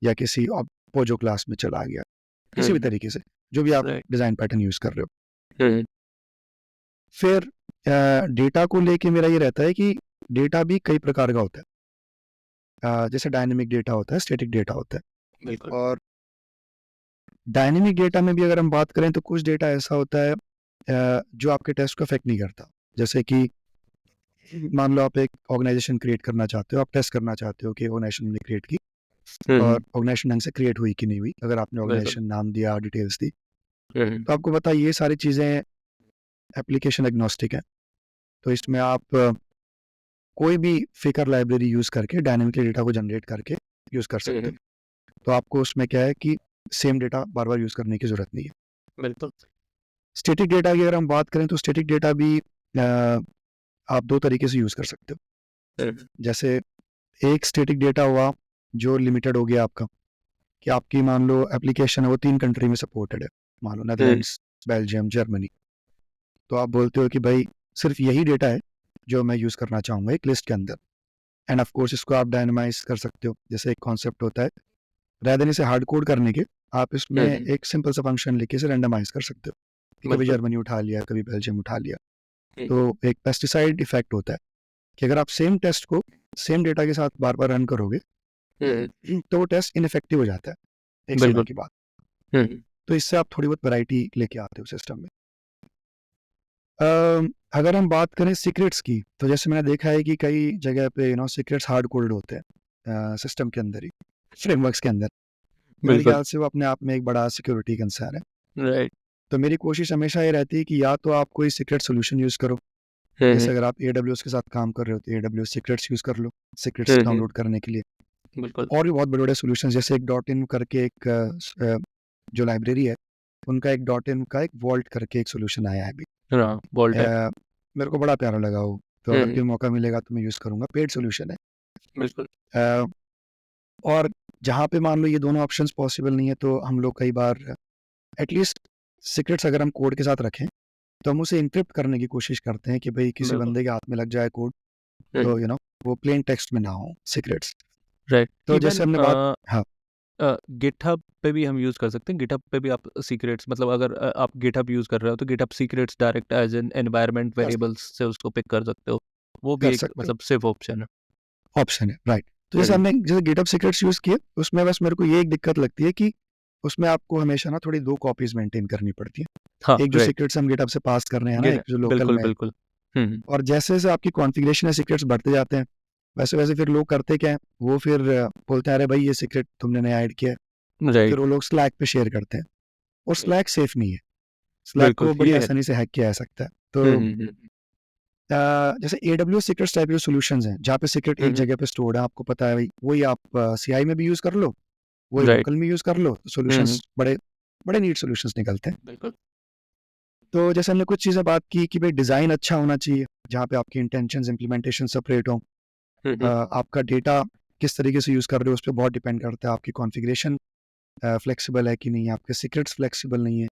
या किसी पोजो क्लास में चला गया, हुँ, किसी भी तरीके से जो भी आप राइट। डिज़ाइन पैटर्न यूज़ कर रहे हो। हुँ, हुँ, फिर डेटा को लेके मेरा ये रहता है कि डेटा भी कई प्रकार का होता है। जैसे डायनेमिक डेटा होता है, स्टैटिक डेटा होता है। बिल्कुल। और डायनेमिक डेटा में भी अगर हम बात करें तो कुछ डेटा ऐसा होता है जो आपके टेस्ट को अफेक्ट नहीं करता। जैसे कि मान लो आप एक ऑर्गेनाइजेशन क्रिएट करना चाहते हो, आप टेस्ट करना चाहते हो कि ऑर्गेनाइजेशन ने क्रिएट की और ऑर्गेनाइजेशन ढंग से क्रिएट हुई कि नहीं हुई। अगर आपने बिल्कुल। ऑर्गेनाइजेशन नाम दिया, डिटेल्स दी, हम्म, तो आपको पता है ये सारी चीज़ें एप्लीकेशन एग्नोस्टिक है। तो इसमें आप कोई भी फिकर लाइब्रेरी यूज़ करके डायनेमिकली डेटा को जनरेट करके यूज़ कर सकते हो। तो आपको उसमें क्या है कि सेम डेटा बार बार यूज़ करने की ज़रूरत नहीं है। बिल्कुल। स्टैटिक डेटा की अगर हम बात करें तो स्टैटिक डेटा भी आप दो तरीके से यूज़ कर सकते हो। जैसे एक स्टैटिक डेटा हुआ जो लिमिटेड हो गया आपका, कि आपकी मान लो एप्लीकेशन है वो 3 कंट्री में सपोर्टेड है, मान लो नेदरलैंड्स, बेल्जियम, जर्मनी। तो आप बोलते हो कि भाई सिर्फ यही डेटा है जो मैं यूज़ करना चाहूँगा एक लिस्ट के अंदर। एंड ऑफ कोर्स इसको आप डायनामाइज़ कर सकते हो। जैसे एक कॉन्सेप्ट होता है, rather देन इसे हार्ड कोड करने के, आप इसमें एक सिंपल सा फंक्शन लिख के इसे रैंडमाइज़ कर सकते हो कि कभी बिल्कुल। जर्मनी उठा लिया, कभी बेल्जियम उठा लिया। तो एक पेस्टिसाइड इफेक्ट होता है कि अगर आप सेम टेस्ट को सेम डेटा के साथ बार-बार रन करोगे तो वो टेस्ट इनइफेक्टिव हो जाता है एक समय बिल्कुल। के बाद। तो इससे आप थोड़ी बहुत वैरायटी लेके आते हो सिस्टम में। अगर हम बात करें सीक्रेट्स की, तो जैसे मैंने देखा है कि कई जगह पे सीक्रेट्स हार्ड कोडेड होते हैं सिस्टम के अंदर ही, फ्रेमवर्क्स के अंदर। मेरे बिल्कुल। ख्याल से वो अपने आप में एक बड़ा सिक्योरिटी कंसर्न है। राइट। तो मेरी कोशिश हमेशा ये रहती है कि या तो आप कोई सीक्रेट सोल्यूशन यूज़ करो। जैसे अगर आप AWS के साथ काम कर रहे हो तो AWS सीक्रेट्स यूज़ कर लो, सीक्रेट्स डाउनलोड करने के लिए। बिल्कुल। और भी बहुत बड़े-बड़े सॉल्यूशन, जैसे एक डॉट इन करके एक जो लाइब्रेरी है, उनका एक डॉट इन का एक वॉल्ट करके एक सॉल्यूशन आया है अभी। हाँ, वॉल्ट है। मेरे को बड़ा प्यारा लगा वो, तो अगर कभी मौका मिलेगा तो मैं यूज़ करूँगा, पेड सॉल्यूशन है। बिल्कुल। अ, और जहाँ पे मान लो ये दोनों ऑप्शंस पॉसिबल नहीं है तो हम लोग कई बार एटलीस्ट सीक्रेट्स अगर हम कोड के साथ रखें तो हम उसे एन्क्रिप्ट करने की कोशिश करते हैं कि भाई किसी बिल्कुल। बंदे के हाथ में लग जाए कोड तो वो प्लेन टेक्स्ट में ना हो सीक्रेट्स। राइट। तो जैसे इवन हमने बात, हाँ, गिटहब पे भी हम यूज़ कर सकते हैं। गिटहब पे भी आप सीक्रेट्स, मतलब अगर आप गिटहब यूज़ कर रहे हो तो GitHub secrets direct as an environment कर वेरिएबल्स से उसको पिक कर सकते हो। वो भी कर एक सकते हो, मतलब सेफ ऑप्शन है। ऑप्शन है, राइट। तो जैसे हमने जैसे गिटहब सीक्रेट्स यूज़ किए, उसमें बस मेरे को ये एक दिक्कत लगती है कि उसमें आपको हमेशा ना थोड़ी 2 कॉपीज़ मेंटेन करनी पड़ती है। हाँ, एक जो राइट। सीक्रेट्स हम गिटहब से पास कर रहे हैं ना, गिट एक जो लोकल बिल्कुल, में है। बिल्कुल। और जैसे-जैसे आपकी कॉन्फ़िगरेशन है, सीक्रेट्स बढ़ते जाते हैं, वैसे-वैसे फिर लोग करते क्या हैं, वो फिर बोलते हैं, "अरे भाई, ये सीक्रेट तुमने नया ऐड किया है।" फिर राइट। वो लोग स्लैक पे शेयर करते हैं और स्लैक सेफ नहीं है। स्लैक बिल्कुल, को बड़ी ये है। आसानी से हैक किया जा सकता है। तो जैसे AWS सीक्रेट्स टाइप के सॉल्यूशंस हैं, जहाँ पे सीक्रेट एक जगह पे स्टोर्ड है, आपको पता है भाई, वही आप CI में भी यूज़ कर लो, वही राइट। लोकल में यूज़ कर लो, सॉल्यूशंस बड़े बड़े नीट सॉल्यूशंस निकलते हैं। बिल्कुल। तो जैसे हमने कुछ चीज़ें बात की कि भाई डिज़ाइन अच्छा होना चाहिए, जहाँ पे आपकी इंटेंशंस, इम्प्लीमेंटेशन सेपरेट हों। आपका डेटा किस तरीके से यूज़ कर रहे हो, उस पे बहुत डिपेंड करता है। आपकी कॉन्फ़िगरेशन फ्लेक्सिबल है कि नहीं है, आपके सीक्रेट्स फ्लेक्सिबल नहीं है,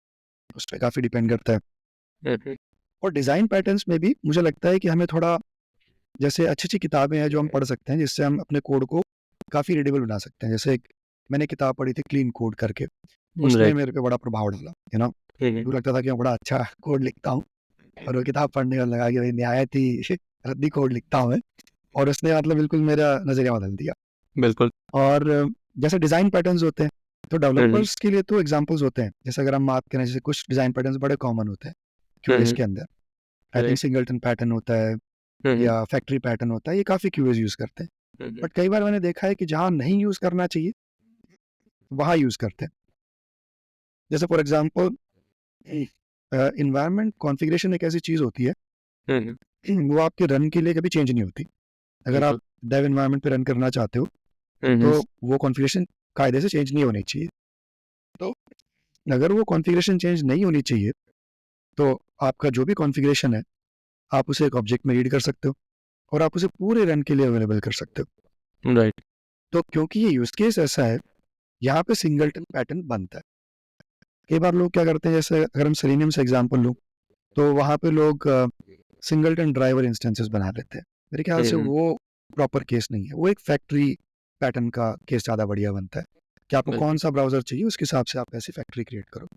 उस पे काफ़ी डिपेंड करता है। और डिज़ाइन पैटर्न्स में भी मुझे लगता है कि हमें थोड़ा, जैसे अच्छी-अच्छी किताबें हैं जो हम पढ़ सकते हैं, जिससे हम अपने कोड को काफ़ी रीडेबल बना सकते हैं। जैसे एक मैंने किताब पढ़ी थी क्लीन कोड करके, उसने राइट। मेरे पे बड़ा प्रभाव डाला, मुझे लगता था कि मैं बड़ा अच्छा कोड लिखता हूँ और वो किताब पढ़ने के बाद लगा कि भाई निहायत ही रद्दी कोड लिखता हूँ मैं, और उसने मतलब बिल्कुल मेरा नज़रिया बदल दिया। बिल्कुल। और जैसे डिज़ाइन पैटर्न्स होते हैं, तो डेवलपर्स के लिए तो एग्ज़ाम्पल्स होते हैं। जैसे अगर हम बात करें, जैसे कुछ डिज़ाइन पैटर्न्स बड़े कॉमन होते हैं क्यूएस के अंदर। I think right. Singleton pattern होता है या फैक्ट्री पैटर्न होता है, ये काफ़ी क्यूएस यूज़ करते हैं। बट कई बार मैंने देखा है कि जहाँ नहीं यूज़ करना चाहिए, वहाँ यूज़ करते हैं। जैसे फॉर एग्ज़ाम्पल एनवायरनमेंट कॉन्फ़िगरेशन एक ऐसी चीज़ होती है, वो आपके रन के लिए कभी चेंज नहीं होती। अगर आप बिल्कुल। डेव एनवायरनमेंट पे रन करना चाहते हो, तो वो कॉन्फ़िगरेशन कायदे से चेंज नहीं होनी चाहिए। तो अगर वो कॉन्फ़िगरेशन चेंज नहीं होनी चाहिए, तो आपका जो भी कॉन्फ़िगरेशन है, आप उसे एक ऑब्जेक्ट में रीड कर सकते हो और आप उसे पूरे रन के लिए अवेलेबल कर सकते हो। राइट। तो क्योंकि ये यूज़ केस ऐसा है, यहाँ पे सिंगलटन पैटर्न बनता है। कई बार लोग क्या करते हैं, जैसे अगर हम सेलेनियम से एग्ज़ाम्पल लूँ, तो वहाँ पे लोग सिंगलटन ड्राइवर इंस्टेंसेस बना लेते हैं। मेरे ख्याल से वो प्रॉपर केस नहीं है। वो एक फैक्ट्री पैटर्न का केस ज़्यादा बढ़िया बनता है कि आपको कौन-सा ब्राउज़र चाहिए, उसके हिसाब से आप ऐसी फैक्ट्री क्रिएट करो।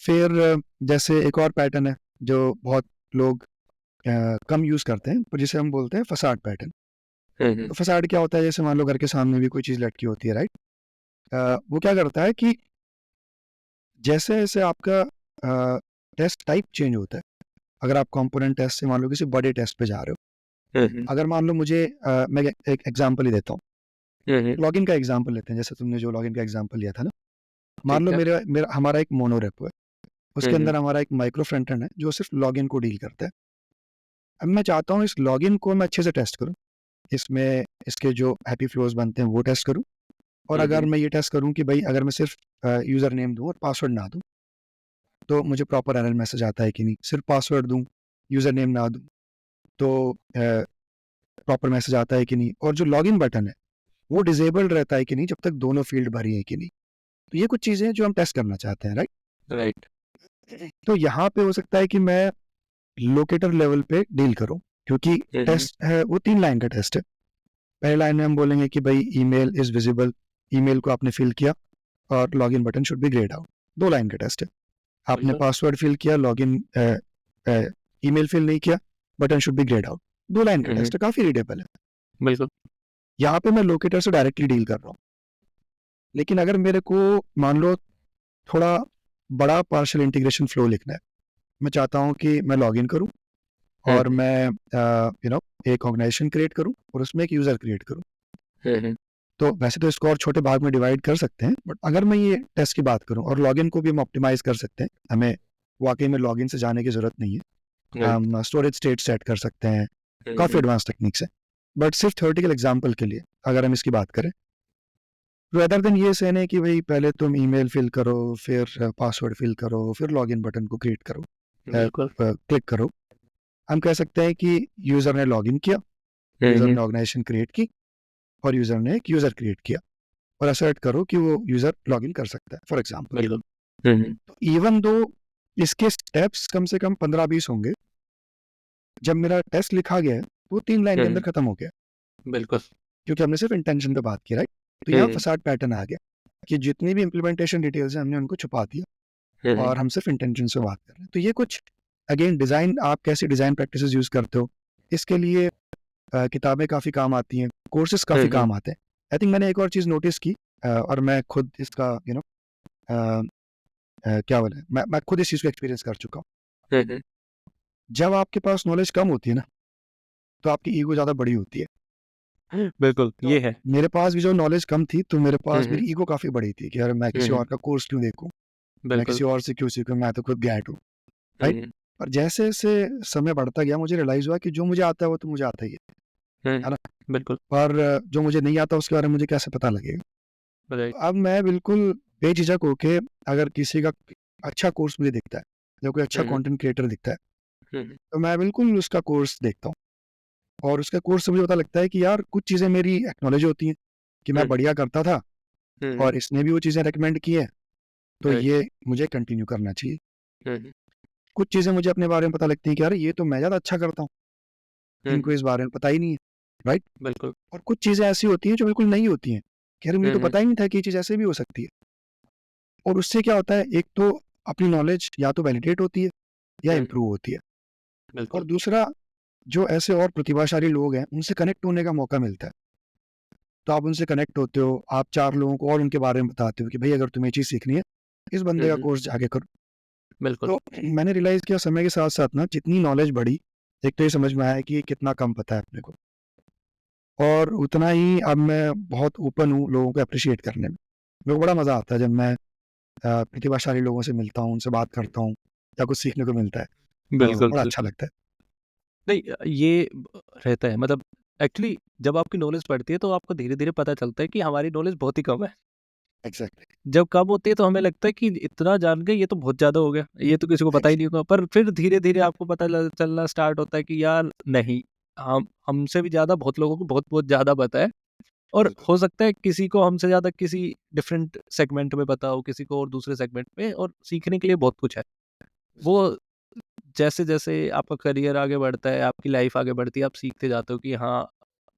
फिर जैसे एक और पैटर्न है, जो बहुत लोग कम यूज़ करते हैं, पर जिसे हम बोलते हैं फ़साड पैटर्न। तो फसाड क्या होता है, जैसे मान लो घर के सामने भी कोई चीज़ लटकी होती है, राइट? वो क्या करता है कि जैसे जैसे आपका टेस्ट टाइप चेंज होता है, अगर आप कंपोनेंट टेस्ट से मान लो किसी बड़े टेस्ट पे जा रहे हो, अगर मान लो मुझे मैं एक एग्जांपल ही देता हूँ, लॉगिन का एग्जांपल लेते हैं, जैसे तुमने जो लॉगिन का एग्जांपल लिया था ना, मान लो मेरा मेरा हमारा एक मोनो रेपो है, उसके अंदर हमारा एक माइक्रो फ्रंट एंड है जो सिर्फ लॉगिन को डील करता है। अब मैं चाहता हूँ इस लॉगिन को मैं अच्छे से टेस्ट करूँ, इसमें इसके जो हैप्पी फ्लोज बनते हैं वो टेस्ट करूँ, और अगर मैं ये टेस्ट करूँ कि भाई अगर मैं सिर्फ यूज़र नेम दूँ और पासवर्ड ना दूँ तो मुझे प्रॉपर एरर मैसेज आता है कि नहीं, सिर्फ पासवर्ड दूँ, यूज़र नेम ना दूँ तो प्रॉपर मैसेज आता है कि नहीं, और जो लॉगिन बटन है वो डिजेबल्ड रहता है कि नहीं जब तक दोनों फील्ड भरी है कि नहीं। तो ये कुछ चीज़ें हैं जो हम टेस्ट करना चाहते हैं, राइट? राइट। तो यहाँ पे हो सकता है कि मैं लोकेटर लेवल पे डील करूँ, क्योंकि टेस्ट है वो 3 लाइन का टेस्ट है। पहली लाइन में हम बोलेंगे कि भाई ईमेल इज विजिबल, ईमेल को आपने फिल किया और login button should be grade out. 2 line का टेस्ट है। आपने पासवर्ड फिल किया, लॉगिन ईमेल फिल नहीं किया, button should be grade out. 2 line का टेस्ट है, काफी रीडेबल है। बिल्कुल। यहाँ पे मैं लोकेटर से डायरेक्टली डील कर रहा हूँ, लेकिन अगर मेरे को मान लो थोड़ा बड़ा पार्शियल इंटीग्रेशन फ्लो लिखना है, मैं चाहता हूँ कि मैं लॉगिन करूँ और मैं एक ऑर्गेनाइजेशन क्रिएट करूँ और उसमें एक यूज़र क्रिएट करूँ। तो वैसे तो इसको और छोटे भाग में डिवाइड कर सकते हैं, बट अगर मैं ये टेस्ट की बात करूँ, और लॉगिन को भी हम ऑप्टिमाइज कर सकते हैं, हमें वाकई में लॉगिन से जाने की जरूरत नहीं है। हम स्टोरेज स्टेट सेट कर सकते हैं, काफ़ी एडवांस टेक्निक्स है। बट सिर्फ थ्योरेटिकल एग्जाम्पल के लिए अगर हम इसकी बात करें, रेदर देन ये कहने कि भाई पहले तुम ईमेल फिल करो, फिर पासवर्ड फिल करो, फिर लॉगिन बटन को क्रिएट करो, क्लिक करो, हम कह सकते हैं कि यूज़र ने लॉगिन किया, यूज़र ने ऑर्गेनाइजेशन क्रिएट की, और यूज़र ने एक यूज़र क्रिएट किया, और असर्ट करो कि वो यूज़र लॉगिन कर सकता है, फॉर एग्जाम्पल। तो इवन दो इसके स्टेप्स कम से कम 15-20 होंगे, जब मेरा टेस्ट लिखा गया है वो 3 लाइन के अंदर खत्म हो गया, बिल्कुल। क्योंकि हमने सिर्फ इंटेंशन पे बात की, राइट? तो यहाँ फसाड पैटर्न आ गया कि जितनी भी इम्प्लीमेंटेशन डिटेल्स हैं हमने उनको छुपा दिया और हम सिर्फ इंटेंशन से बात कर रहे हैं। तो ये कुछ अगेन डिज़ाइन, आप कैसी डिज़ाइन प्रैक्टिसेस यूज़ करते हो, इसके लिए किताबें काफ़ी काम आती हैं, कोर्सेज काफ़ी काम आते हैं। आई थिंक मैंने एक और चीज़ नोटिस की, और मैं खुद इसका क्या बोले, मैं खुद इस चीज़ को एक्सपीरियंस कर चुका हूँ। जब आपके पास नॉलेज कम होती है ना, तो आपकी ईगो ज़्यादा बड़ी होती है। बिल्कुल, तो ये है। मेरे पास भी जो नॉलेज कम थी, तो मेरे पास मेरी ईगो काफ़ी बड़ी थी कि यार मैं किसी और का कोर्स क्यों देखूँ, मैं बिल्कुल। किसी और से क्यों सीखूँ, मैं तो खुद गैट हूँ, राइट? और जैसे-जैसे समय बढ़ता गया मुझे रियलाइज़ हुआ कि जो मुझे आता है वो तो मुझे आता ही है ना? बिल्कुल। और जो मुझे नहीं आता उसके बारे में मुझे कैसे पता लगेगा? राइट। अब मैं बिल्कुल बेझिझक होके, अगर किसी का अच्छा कोर्स मुझे दिखता है, या कोई अच्छा कंटेंट क्रिएटर दिखता है, तो मैं बिल्कुल उसका कोर्स देखता हूँ, और उसका कोर्स से मुझे पता लगता है कि यार कुछ चीज़ें मेरी एक्नॉलेज होती हैं कि मैं बढ़िया करता था, और इसने भी वो चीज़ें रिकमेंड की हैं, तो ये मुझे कंटिन्यू करना चाहिए। कुछ चीज़ें मुझे अपने बारे में पता लगती हैं कि यार ये तो मैं ज़्यादा अच्छा करता हूँ, इनको इस बारे में पता ही नहीं है, राइट? बिल्कुल। और कुछ चीज़ें ऐसी होती हैं जो बिल्कुल नहीं होती हैं, कि यार मुझे तो पता ही नहीं था कि ये चीज़ ऐसे भी हो सकती है। और उससे क्या होता है, एक तो अपनी नॉलेज या तो वैलिडेट होती है या इम्प्रूव होती है, और बिल्कुल। दूसरा जो ऐसे और प्रतिभाशाली लोग हैं उनसे कनेक्ट होने का मौका मिलता है। तो आप उनसे कनेक्ट होते हो, आप 4 लोगों को और उनके बारे में बताते हो कि भाई अगर तुम्हें ये चीज़ सीखनी है, इस बंदे का कोर्स जाके करो। बिल्कुल। तो मैंने रियलाइज़ किया समय के साथ-साथ ना, जितनी नॉलेज बढ़ी, एक तो ये समझ में आया कि कितना कम पता है अपने को, और उतना ही अब मैं बहुत ओपन हूँ लोगों को एप्रिशिएट करने में। मेरे को बड़ा मज़ा आता है जब मैं प्रतिभाशाली लोगों से मिलता हूँ, उनसे बात करता हूँ, या कुछ सीखने को मिलता है, तो बिल्कुल। बड़ा अच्छा लगता है। नहीं, ये रहता है, मतलब एक्चुअली जब आपकी नॉलेज बढ़ती है तो आपको धीरे-धीरे पता चलता है कि हमारी नॉलेज बहुत ही कम है। एग्ज़ैक्टली, जब कम होती है तो हमें लगता है कि इतना जान गए, ये तो बहुत ज़्यादा हो गया, ये तो किसी को पता ही नहीं होगा। पर फिर धीरे-धीरे आपको पता चलना स्टार्ट होता है कि यार नहीं, हम हमसे भी ज़्यादा बहुत लोगों को बहुत-बहुत ज़्यादा पता है, और हो सकता है किसी को हमसे ज़्यादा किसी डिफरेंट सेगमेंट में पता हो, किसी को और दूसरे सेगमेंट में, और सीखने के लिए बहुत कुछ है। वो जैसे-जैसे आपका करियर आगे बढ़ता है, आपकी लाइफ आगे बढ़ती है, आप सीखते जाते हो कि हाँ,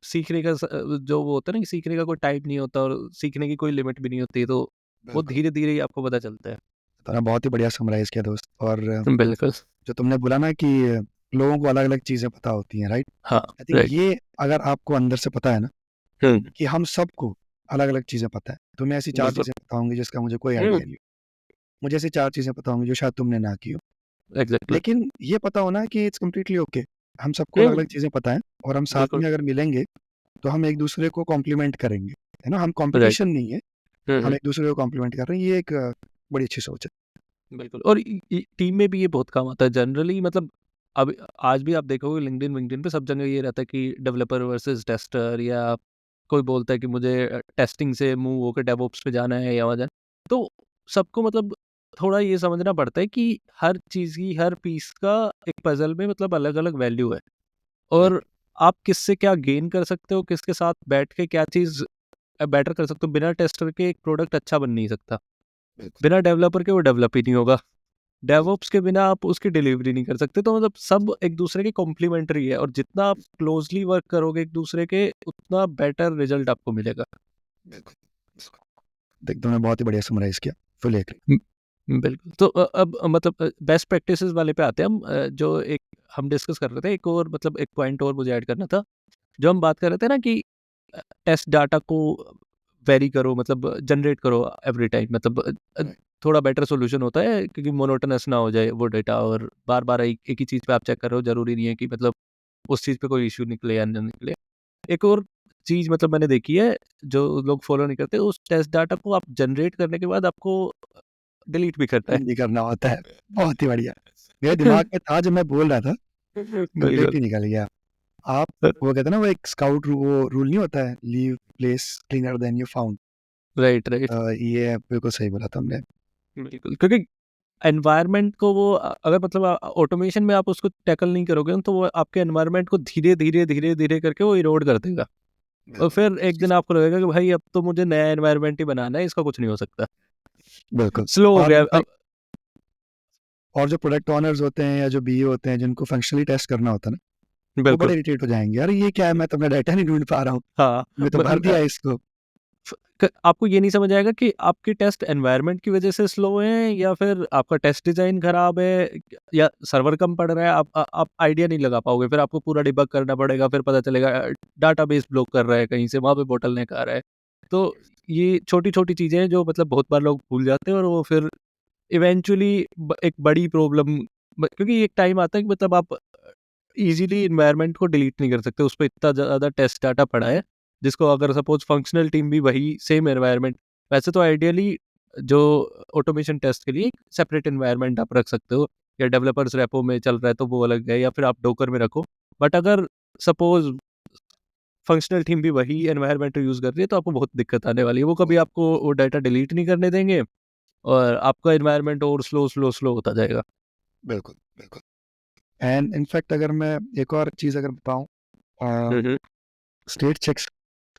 सीखने का जो वो होता है ना कि सीखने का कोई टाइम नहीं होता और सीखने की कोई लिमिट भी नहीं होती, तो वो बिल्कुल। धीरे-धीरे ही आपको पता चलता है। तूने बहुत ही बढ़िया समराइज़ किया दोस्त, और बिल्कुल। जो तुमने बोला ना कि लोगों को अलग-अलग चीज़ें पता होती हैं, राइट? हाँ, आई थिंक राइट। ये अगर आपको अंदर से पता है ना हुँ, कि हम सबको अलग-अलग चीज़ें पता है, तो मैं ऐसी 4 बिल्कुल। चीज़ें पता होंगी जिसका मुझे कोई हुँ, आइडिया नहीं हो। मुझे ऐसी 4 चीज़ें पता होंगी जो शायद तुमने ना की हो। एग्ज़ैक्टली। लेकिन ये पता होना कि इट्स कंप्लीटली ओके। हम सबको हुँ, अलग-अलग चीज़ें पता हैं और हम साथ बिल्कुल, में अगर मिलेंगे, तो हम एक-दूसरे को कॉम्प्लीमेंट करेंगे, है ना? हम राइट। कॉम्पिटिशन नहीं है, हुँ, हम हुँ, एक-दूसरे को कॉम्प्लीमेंट कर रहे हैं, ये एक बड़ी अच्छी सोच है। बिल्कुल और टीम में भी ये बहुत काम आता है जनरली मतलब अब आज भी आप देखोगे लिंक्डइन विंक्डइन पे सब जगह ये रहता है कि डेवलपर वर्सेस टेस्टर या कोई बोलता है कि मुझे टेस्टिंग से मूव होकर डेवऑप्स पे जाना है या वहाँ जाना तो सबको मतलब थोड़ा ये समझना पड़ता है कि हर चीज़ की हर पीस का एक पजल में मतलब अलग-अलग वैल्यू है और आप किससे क्या गेन कर सकते हो, किसके साथ बैठ के क्या चीज़ बेटर कर सकते हो, बिना टेस्टर के एक प्रोडक्ट अच्छा बन नहीं सकता। बिल्कुल, बिना डेवलपर के वो डेवलप ही नहीं होगा। डेवऑप्स के बिना आप उसकी डिलीवरी नहीं कर सकते तो मतलब सब एक दूसरे के कॉम्प्लीमेंट्री है और जितना आप क्लोजली वर्क करोगे एक दूसरे के उतना बेटर रिजल्ट आपको मिलेगा। बिल्कुल, बिल्कुल। देख तुमने बहुत ही बढ़िया समराइज़ किया, फुली एग्री। बिल्कुल तो अब मतलब बेस्ट प्रैक्टिसेस वाले पे आते हैं हम जो एक हम डिस्कस कर रहे थे एक और मतलब एक पॉइंट और मुझे ऐड करना था जो हम बात कर रहे थे ना कि टेस्ट डाटा को वेरी करो मतलब जनरेट करो एवरी टाइम मतलब राइट, थोड़ा बेटर सॉल्यूशन होता है क्योंकि मोनोटोनस ना हो जाए वो डेटा और बार बार एक ही चीज़ पे आप चेक कर रहे हो जरूरी नहीं है कि मतलब उस चीज़ पे कोई इश्यू निकले या ना निकले एक और चीज़ मतलब मैंने देखी है जो लोग फॉलो नहीं करते उस टेस्ट डाटा को आप जनरेट करने के बाद आपको डिलीट भी करता है नहीं करना होता है, बहुत ही बढ़िया। मेरे दिमाग में था जब मैं बोल रहा था, बिल्कुल कंप्लीटली निकल गया। आप वो कहते हैं ना वो एक स्काउट वो रूल नहीं होता है, leave place cleaner then you found. Right right ये बिल्कुल सही बोला तुमने। बिल्कुल क्योंकि एनवायरनमेंट को वो अगर मतलब ऑटोमेशन में आप उसको टैकल नहीं करोगे ना, तो वो आपके एनवायरनमेंट को धीरे धीरे धीरे धीरे करके वो इरोड कर देगा और बिल्कुल, फिर एक दिन आपको लगेगा कि भाई अब तो मुझे नया एनवायरनमेंट ही बनाना है, इसका कुछ नहीं हो सकता, बिल्कुल। स्लो हो और गया अब। इनफैक्ट और जो प्रोडक्ट ओनर्स होते हैं या जो बीए होते हैं जिनको फंक्शनली टेस्ट करना होता है ना, वो बड़े बिल्कुल इरिटेट हो जाएँगे, "अरे ये क्या है? मैं तो अपना डाटा नहीं ढूँढ पा रहा हूँ। हाँ मैं तो भर दिया है इसको।" आपको ये नहीं समझ आएगा कि आपके टेस्ट एनवायरनमेंट की वजह से स्लो हैं या फिर आपका टेस्ट डिजाइन खराब है या सर्वर कम पड़ रहा है, आप आइडिया नहीं लगा पाओगे, फिर आपको पूरा डिबग करना पड़ेगा, फिर पता चलेगा डाटाबेस ब्लॉक कर रहा है कहीं से, वहां पे बोटलनेक आ रहा है। तो ये छोटी छोटी चीजें हैं जो मतलब बहुत बार लोग भूल जाते हैं और वो फिर इवेंचुअली एक बड़ी प्रॉब्लम, क्योंकि एक टाइम आता है कि मतलब आप इजीली इन्वायरमेंट को डिलीट नहीं कर सकते, उस पर इतना ज़्यादा टेस्ट डाटा पड़ा है, जिसको अगर सपोज फंक्शनल टीम भी वही सेम एनवायरनमेंट, वैसे तो आइडियली जो ऑटोमेशन टेस्ट के लिए एक सेपरेट एनवायरनमेंट आप रख सकते हो या डेवलपर्स रेपो में चल रहा है तो वो अलग है या फिर आप डोकर में रखो, बट अगर सपोज फंक्शनल टीम भी वही एनवायरनमेंट यूज़ कर रही है तो आपको बहुत दिक्कत आने वाली है, वो कभी आपको वो डाटा डिलीट नहीं करने देंगे और आपका एनवायरनमेंट और स्लो स्लो स्लो होता जाएगा। बिल्कुल, बिल्कुल। एंड इनफैक्ट अगर मैं एक और चीज़ अगर बताऊँ अ, हम्म स्टेट चेक्स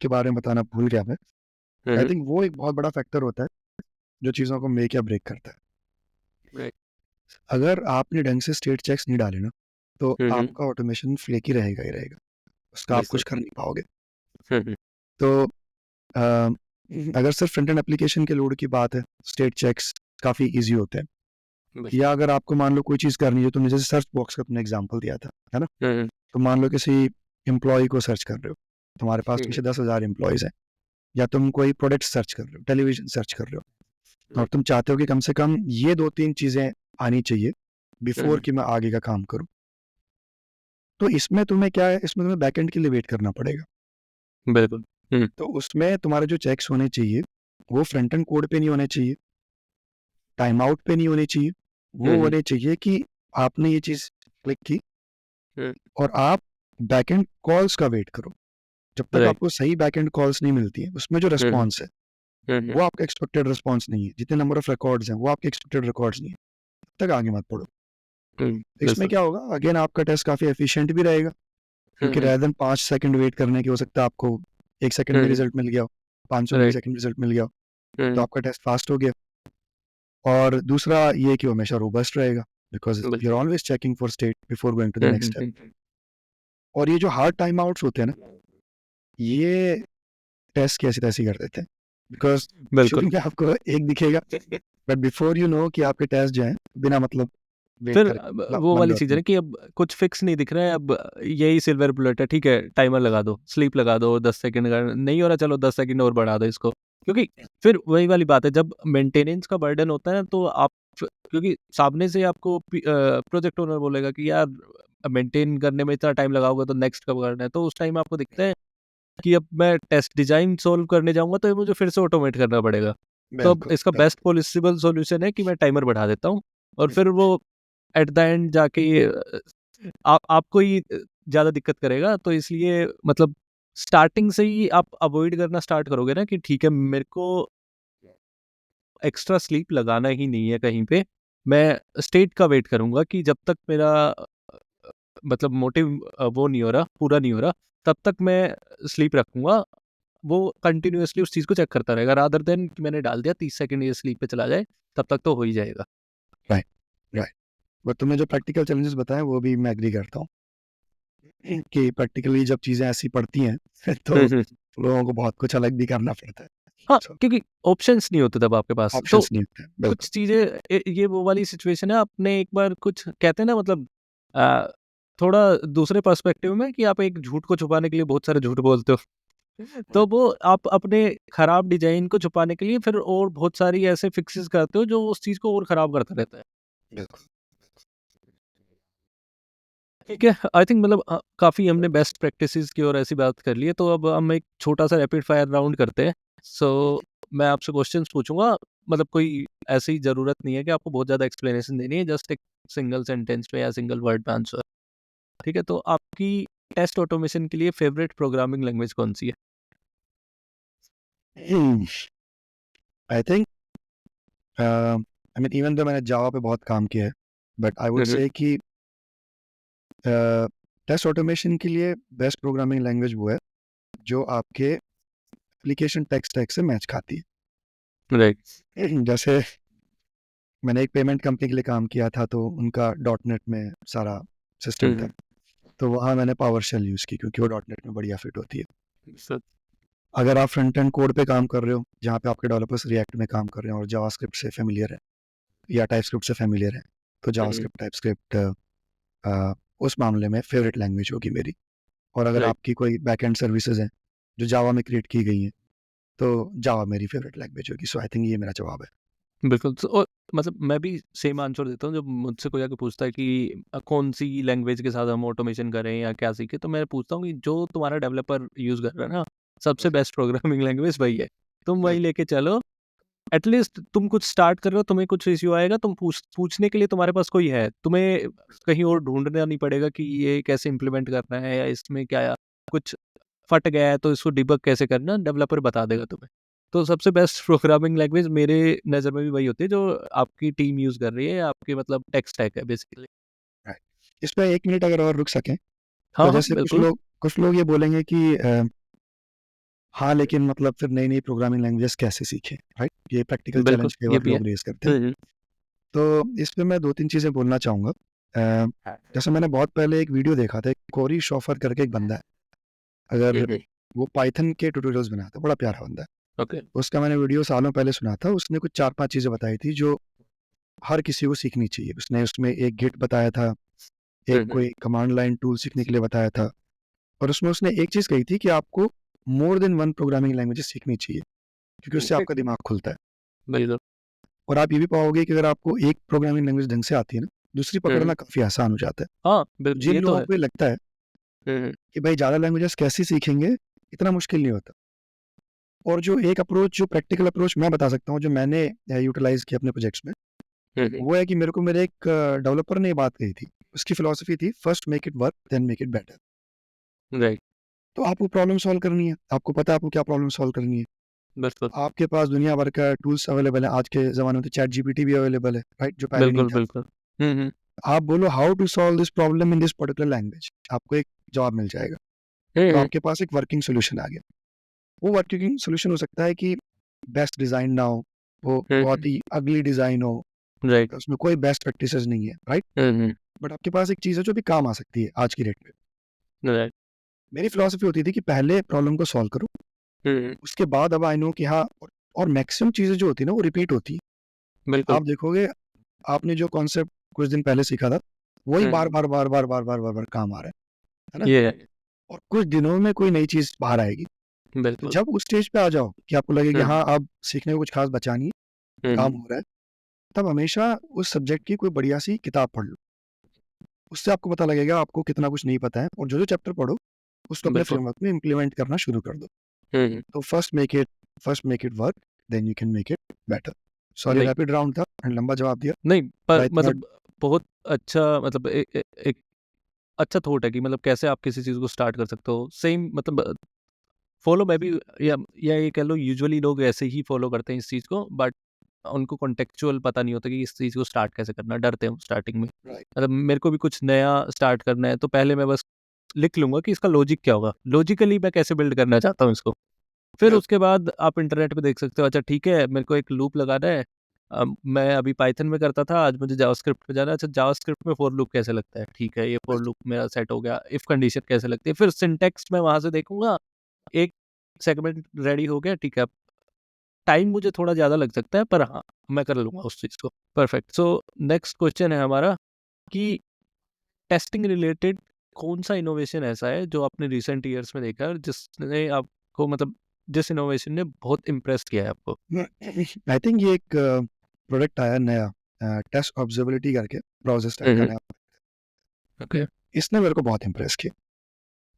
के बारे में बताना भूल गया मैं। आई हम्म थिंक वो एक बहुत बड़ा फैक्टर होता है, जो चीज़ों को मेक या ब्रेक करता है। राइट अगर आपने ढंग से स्टेट चेक्स नहीं डाले ना, तो हम्म आपका ऑटोमेशन फ्लेकी रहेगा ही रहेगा। उसका आप बिल्कुल कुछ कर नहीं पाओगे। हम्म तो अ, अगर सिर्फ फ्रंट एंड एप्लीकेशन के लोड की बात है, स्टेट चेक्स काफ़ी ईज़ी होते हैं। या अगर आपको मान लो कोई चीज़ करनी है, तुमने जैसे सर्च बॉक्स का तुमने एग्ज़ाम्पल दिया था, है ना? हम्म तो मान लो किसी एम्प्लॉयी को सर्च कर रहे हो, तुम्हारे पास पीछे 10,000 एम्प्लॉइज़ हैं, या तुम कोई प्रोडक्ट सर्च कर रहे हो, टेलीविज़न सर्च कर रहे हो और तुम चाहते हो कि कम से कम ये 2-3 चीज़ें आनी चाहिए बिफ़ोर कि मैं आगे का काम करूँ। तो इसमें तुम्हें क्या है, इसमें तुम्हें बैकएंड के लिए वेट करना पड़ेगा। बिल्कुल तो उसमें तुम्हारे जो चेक्स होने चाहिए, वो फ्रंट एंड कोड पे नहीं होने चाहिए, टाइम आउट पे नहीं होने चाहिए। वो हम्म होने चाहिए कि आपने ये चीज़ क्लिक की हम्म और आप बैकएंड कॉल्स का वेट करो। जब तक राइट आपको सही बैकएंड कॉल्स नहीं मिलती हैं, उसमें जो हम्म रिस्पॉन्स है, वो आपका एक्सपेक्टेड रिस्पॉन्स नहीं है। जितने नंबर ऑफ रिकॉर्ड्स हैं, वो आपके एक्सपेक्टेड रिकॉर्ड्स नहीं है। तब तक आगे मत बढ़ो। तो इसमें बिल्कुल क्या होगा, अगेन आपका टेस्ट काफ़ी एफिशिएंट भी रहेगा, क्योंकि हम्म रेदर देन 5 सेकंड वेट करने की हो सकता है आपको 1 सेकंड में हम्म रिजल्ट मिल गया हो, 500 राइट मिलीसेकंड रिजल्ट मिल गया हो, तो हम्म आपका टेस्ट फास्ट हो गया। और दूसरा ये कि वो हमेशा रोबस्ट रहेगा, बिकॉज़ यू आर बिल्कुल always checking for state before going to the next step. Hmm और ये जो हार्ड टाइम आउट्स होते हैं ना, ये टेस्ट की ऐसी-तैसी कर देते हैं। बिकॉज़ बिल्कुल शुरू में आपको एक दिखेगा, बट बिफोर यू नो कि आपके टेस्ट जो हैं, बिना मतलब वेट फिर करके मतलब वो मान वाली लो चीज़ है ना कि अब कुछ फिक्स नहीं दिख रहा है, अब यही सिल्वर बुलेट है, ठीक है, टाइमर लगा दो, स्लीप लगा दो 10 सेकंड का, नहीं हो रहा चलो 10 सेकंड और बढ़ा दो इसको। क्योंकि फिर वही वाली बात है, जब मेंटेनेंस का बर्डन होता है तो आप, क्योंकि सामने से आपको प्रोजेक्ट ओनर बोलेगा कि यार मेंटेन करने में इतना टाइम लगाओगे तो नेक्स्ट कब करना है, तो उस टाइम आपको दिखता है कि अब मैं टेस्ट डिजाइन सॉल्व करने जाऊंगा तो ये मुझे फिर से ऑटोमेट करना पड़ेगा। तो अब बिल्कुल इसका बिल्कुल। बेस्ट पॉसिबल सॉल्यूशन है कि मैं टाइमर बढ़ा देता हूँ, और फिर वो एट द एंड जाके आपको ही ज़्यादा दिक्कत करेगा। तो इसलिए मतलब स्टार्टिंग से ही आप अवॉइड करना स्टार्ट करोगे ना कि ठीक है, मेरे को एक्स्ट्रा स्लीप लगाना ही नहीं है कहीं पे। मैं स्टेट का वेट करूँगा कि जब तक मेरा मतलब मोटिव वो नहीं हो रहा, पूरा नहीं हो रहा, तब तक मैं स्लीप रखूँगा। वो कंटिन्यूअसली उस चीज़ को चेक करता रहेगा, रादर देन कि मैंने डाल दिया 30 सेकंड ये स्लीप पे चला जाए, तब तक तो हो ही जाएगा। Right right. बट तुमने जो प्रैक्टिकल चैलेंजेस बताए वो भी मैं एग्री करता हूँ कि प्रैक्टिकली जब चीज़ें ऐसी पड़ती हैं तो हुँ, हुँ। लोगों को बहुत कुछ अलग भी करना पड़ता है। हाँ, सो क्योंकि ऑप्शंस नहीं होते तब आपके पास। तो ऑप्शंस नहीं होते हैं, बिल्कुल। कुछ चीज़ें ये वो वाली सिचुएशन है, आपने एक बार कुछ कहते हैं ना मतलब अ, थोड़ा दूसरे पर्सपेक्टिव में कि आप एक झूठ को छुपाने के लिए बहुत सारे झूठ बोलते हो। तो वो आप अपने खराब डिज़ाइन को छुपाने के लिए फिर और बहुत सारी ऐसे फिक्सेस करते हो जो उस चीज़ को और खराब करता रहता है। बिल्कुल। ठीक है, आई थिंक मतलब काफ़ी हमने बेस्ट प्रैक्टिसेस की और ऐसी बात कर ली है, तो अब हम एक छोटा-सा रैपिड फायर राउंड करते हैं। सो मैं आपसे क्वेश्चंस पूछूँगा, मतलब कोई ऐसी ज़रूरत नहीं है कि आपको बहुत ज़्यादा एक्सप्लेनेशन देनी है, जस्ट एक सिंगल सेंटेंस में या सिंगल वर्ड में आंसर। ठीक है, तो आपकी टेस्ट ऑटोमेशन के लिए फेवरेट प्रोग्रामिंग लैंग्वेज कौन-सी है? I think I mean even तो मैंने जावा पे बहुत काम किया है, बट आई हुँ, वुड हुँ। से कि टेस्ट ऑटोमेशन के लिए बेस्ट प्रोग्रामिंग लैंग्वेज वो है जो आपके एप्लीकेशन टेक स्टैक से मैच खाती राइट। है। जैसे मैंने एक पेमेंट कंपनी के लिए काम किया था तो उनका डॉट नेट में सारा हुँ, सिस्टम था। हुँ। तो वहाँ मैंने पावर शेल यूज़ की क्योंकि वो डॉट नेट में बढ़िया फिट होती है। सर। अगर आप फ्रंट एंड कोड पे काम कर रहे हो जहाँ पे आपके डेवलपर्स रिएक्ट में काम कर रहे हैं और जावास्क्रिप्ट से फेमिलियर है या टाइपस्क्रिप्ट से फेमिलियर है, तो हुँ, हुँ। जावास्क्रिप्ट टाइपस्क्रिप्ट उस मामले में फेवरेट लैंग्वेज होगी मेरी। और अगर राइट। आपकी कोई बैकएंड सर्विसेज हैं जो जावा में क्रिएट की गई हैं तो जावा मेरी फेवरेट लैंग्वेज होगी। सो आई थिंक ये मेरा जवाब है। बिल्कुल, और मतलब मैं भी सेम आंसर देता हूँ, जब मुझसे कोई आके पूछता है कि कौन-सी लैंग्वेज के साथ हम ऑटोमेशन करें या क्या सीखें, तो मैं पूछता हूँ कि जो तुम्हारा डेवलपर यूज़ कर रहा है ना, सबसे बेस्ट प्रोग्रामिंग लैंग्वेज वही है। तुम वही लेके चलो, एटलीस्ट तुम कुछ स्टार्ट कर रहे हो, तुम्हें कुछ इश्यू आएगा, तुम पूछने के लिए तुम्हारे पास कोई है। तुम्हें कहीं और ढूँढना नहीं पड़ेगा कि ये कैसे इम्प्लीमेंट करना है या इसमें क्या कुछ फट गया है तो इसको डिबग कैसे करना, डेवलपर बता देगा तुम्हें। तो सबसे बेस्ट प्रोग्रामिंग लैंग्वेज मेरे नज़र में भी वही होती है जो आपकी टीम यूज़ कर रही है, आपके मतलब टेक स्टैक है बेसिकली। राइट। इस पे 1 मिनट अगर और रुक सकें, तो हाँ, हाँ, जैसे बिल्कुल। कुछ लोग ये बोलेंगे कि हाँ, लेकिन मतलब फिर नई-नई प्रोग्रामिंग लैंग्वेजेस कैसे सीखें, राइट? ये प्रैक्टिकल बिल्कुल, चैलेंज कई ये बार भी है। लोग रेज़ करते हैं। हुँ, हुँ। तो इस पे मैं 2-3 चीज़ें बोलना चाहूँगा। जैसे मैंने बहुत पहले एक वीडियो देखा था, कोरी शॉफर करके एक बंदा है। हुँ, अगर हुँ। वो पाइथन के ट्यूटोरियल्स बनाता है, बड़ा प्यारा बंदा है। ओके। उसका मैंने वीडियो सालों पहले सुना था, उसने कुछ 4-5 चीज़ें बताई थी जो हर किसी को सीखनी चाहिए। उसने उसमें एक गिट बताया था, हुँ, एक हुँ। कोई कमांड लाइन टूल सीखने के लिए बताया था और उसमें उसने एक चीज़ कही थी कि आपको more than one programming languages सीखनी चाहिए, क्योंकि उससे आपका दिमाग खुलता है। बिल्कुल। और आप ये भी पाओगे कि अगर आपको एक प्रोग्रामिंग लैंग्वेज ढंग से आती है ना, दूसरी हुँ, हुँ। पकड़ना काफ़ी आसान हो जाता है। हाँ, जिन ये तो लोगों है। को ये लगता है हुँ, हुँ। कि भाई ज़्यादा लैंग्वेजेस कैसे सीखेंगे, इतना मुश्किल नहीं होता। और जो एक अप्रोच जो प्रैक्टिकल अप्रोच मैं बता सकता हूँ, जो मैंने यूटिलाइज़ किया अपने प्रोजेक्ट्स में, हुँ, हुँ। वो है कि मेरे को मेरे एक डेवलपर ने ये बात कही थी। उसकी फिलॉसफी थी first make it work then make it better. Right, तो आपको प्रॉब्लम सॉल्व करनी है, आपको पता है आपको क्या प्रॉब्लम सॉल्व करनी है। बिल्कुल। आपके पास दुनिया भर का टूल्स अवेलेबल है, आज के ज़माने में तो चैट जीपीटी भी अवेलेबल है, राइट? जो पहले नहीं बिल्कुल, था। बिल्कुल। हुँ, हुँ। आप बोलो how to solve this problem in this particular language, आपको एक जवाब मिल जाएगा। हुँ, तो हुँ। आपके पास एक वर्किंग सॉल्यूशन आ गया। वो वर्किंग सॉल्यूशन हो सकता है कि बेस्ट डिज़ाइन ना हो, वो हुँ, बहुत हुँ। ही अगली डिज़ाइन हो, राइट। उसमें कोई बेस्ट प्रैक्टिसेस नहीं है, राइट? Hmm, hmm. बट आपके पास एक चीज़ है जो भी काम आ सकती है आज की डेट में। राइट। मेरी फिलॉसफी होती थी कि पहले प्रॉब्लम को सॉल्व करो, हुँ, हुँ। उसके बाद अब आई नो कि हाँ। और मैक्सिमम चीज़ें जो होती है ना वो रिपीट होती है। बिल्कुल। आप देखोगे आपने जो कॉन्सेप्ट कुछ दिन पहले सीखा था, वही हम्म, बार-बार काम आ रहा है ना? ये है, और कुछ दिनों में कोई नई चीज़ बाहर आएगी। तो बिल्कुल। जब उस स्टेज पे आ जाओ कि आपको लगे कि हम्म, हाँ, अब सीखने को कुछ खास बचा नहीं है, काम हम्म, हो रहा है, तब हमेशा उस सब्जेक्ट की कोई बढ़िया-सी किताब पढ़ लो। उससे आपको पता लगेगा आपको कितना कुछ नहीं पता है, और जो-जो चैप्टर पढ़ो, उसको अपने बिल्कुल। फ्रेमवर्क में इम्प्लीमेंट करना शुरू कर दो। हम्म, तो first make it work, then you can make it better. Sorry, नहीं, रैपिड राउंड था एंड लंबा जवाब दिया, नहीं, बट पर आई थॉट मतलब बहुत अच्छा, मतलब एक अच्छा थॉट है कि मतलब कैसे आप किसी चीज़ को स्टार्ट कर सकते हो। सेम मतलब फॉलो मैं भी, या ये कह लो यूजुअली लोग ऐसे ही फॉलो करते हैं इस चीज़ को, बट उनको कॉन्टेक्चुअल पता नहीं होता कि इस चीज़ को स्टार्ट कैसे करना, डरते हैं स्टार्टिंग में। राइट, मतलब मेरे को भी कुछ नया स्टार्ट करना है तो पहले मैं बस लिख लूँगा कि इसका लॉजिक क्या होगा, लॉजिकली मैं कैसे बिल्ड करना चाहता हूँ इसको। फिर यस, उसके बाद आप इंटरनेट पे देख सकते हो, अच्छा ठीक है मेरे को एक लूप लगाना है। मैं अभी पाइथन में करता था, आज मुझे जावास्क्रिप्ट पे जाना है। अच्छा जावास्क्रिप्ट में फॉर लूप कैसे लगता है, ठीक है ये फॉर यस, लूप मेरा सेट हो गया। इफ कंडीशन कैसे लगती है, फिर सिंटैक्स मैं वहां से देखूंगा। एक सेगमेंट रेडी हो गया, ठीक है। टाइम मुझे थोड़ा ज़्यादा लग सकता है, पर हाँ मैं कर लूँगा उस चीज़ को। परफेक्ट। सो नेक्स्ट क्वेश्चन है हमारा कि टेस्टिंग रिलेटेड कौन सा इनोवेशन ऐसा है जो आपने रिसेंट ईयर्स में देखा है और जिसने आपको मतलब जिस इनोवेशन ने बहुत इम्प्रेस किया है आपको? आई थिंक ये एक प्रोडक्ट आया नया, टेस्ट ऑब्जर्वेबिलिटी करके, ब्राउज़र स्टैक का हम्म, नया। ओके। इसने मेरे को बहुत इम्प्रेस किया।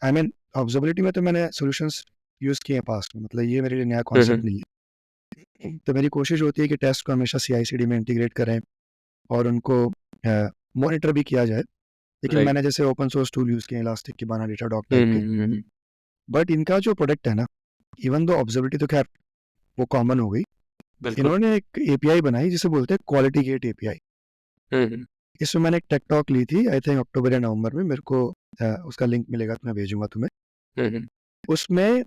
आई मीन ऑब्जर्वेबिलिटी में तो मैंने सॉल्यूशंस यूज़ किए हैं पास्ट में, मतलब ये मेरे लिए नया कॉन्सेप्ट हम्म, नहीं है। तो मेरी कोशिश होती है कि टेस्ट को हमेशा सीआई/सीडी में इंटीग्रेट करें और उनको मॉनिटर भी किया जाए। लेकिन राइट। मैंने जैसे ओपन सोर्स टूल यूज़ किए हैं, इलास्टिक, किबाना, डेटाडॉग टाइप के। हम्म, बट इनका जो प्रोडक्ट है ना, इवन दो ऑब्जर्वेबिलिटी तो खैर वो कॉमन हो गई, बिल्कुल। इन्होंने एक एपीआई बनाई जिसे बोलते हैं क्वालिटी गेट एपीआई। हम्म, इसमें मैंने एक टेक टॉक ली थी, आई थिंक अक्टूबर या नवंबर में। मेरे को उसका लिंक मिलेगा तो मैं भेजूंगा तुम्हें। हम्म, उसमें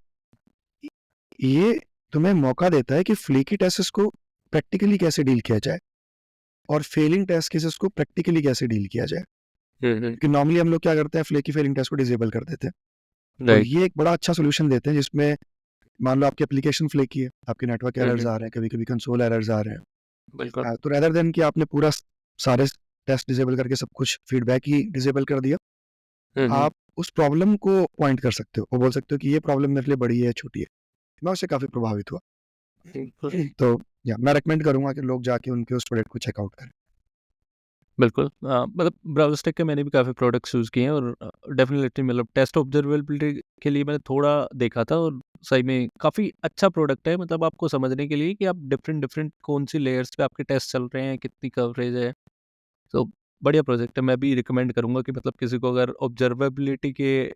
ये तुम्हें मौका देता है कि फ्लेकी टेस्ट्स को प्रैक्टिकली कैसे डील किया जाए और फेलिंग टेस्ट केसेस को प्रैक्टिकली कैसे डील किया जाए। क्योंकि नॉर्मली हम लोग क्या करते हैं, फ्लेकी फेलिंग टेस्ट को डिसेबल कर देते हैं। और राइट। ये एक बड़ा अच्छा सोल्यूशन देते हैं जिसमें मान लो आपकी एप्लीकेशन फ्लेकी है, आपके नेटवर्क एरर्स आ रहे हैं, कभी कभी कंसोल एरर्स आ रहे हैं। बिल्कुल। तो रेदर देन कि आपने पूरा सारे टेस्ट डिसेबल करके सब कुछ फीडबैक ही डिसेबल कर दिया, हम्म, आप उस प्रॉब्लम को पॉइंट कर सकते हो और बोल सकते हो कि ये प्रॉब्लम मेरे लिए बड़ी है, छोटी है। मैं उससे काफ़ी प्रभावित हुआ। बिल्कुल। तो या मैं रेकमेंड करूंगा कि लोग जाके उनके उस प्रोडक्ट को चेकआउट करें। बिल्कुल। मतलब ब्राउज़र के मैंने भी काफ़ी प्रोडक्ट्स यूज़ किए हैं और डेफ़िनेटली मतलब टेस्ट ऑब्ज़र्वेबिलिटी के लिए मैंने थोड़ा देखा था और सही में काफ़ी अच्छा प्रोडक्ट है। मतलब आपको समझने के लिए कि आप डिफ़रेंट कौन-सी लेयर्स पे आपके टेस्ट चल रहे हैं, कितनी कवरेज है। तो बढ़िया प्रोजेक्ट है। मैं भी रिकमेंड करूँगा कि मतलब किसी को अगर ऑब्ज़र्वेबिलिटी के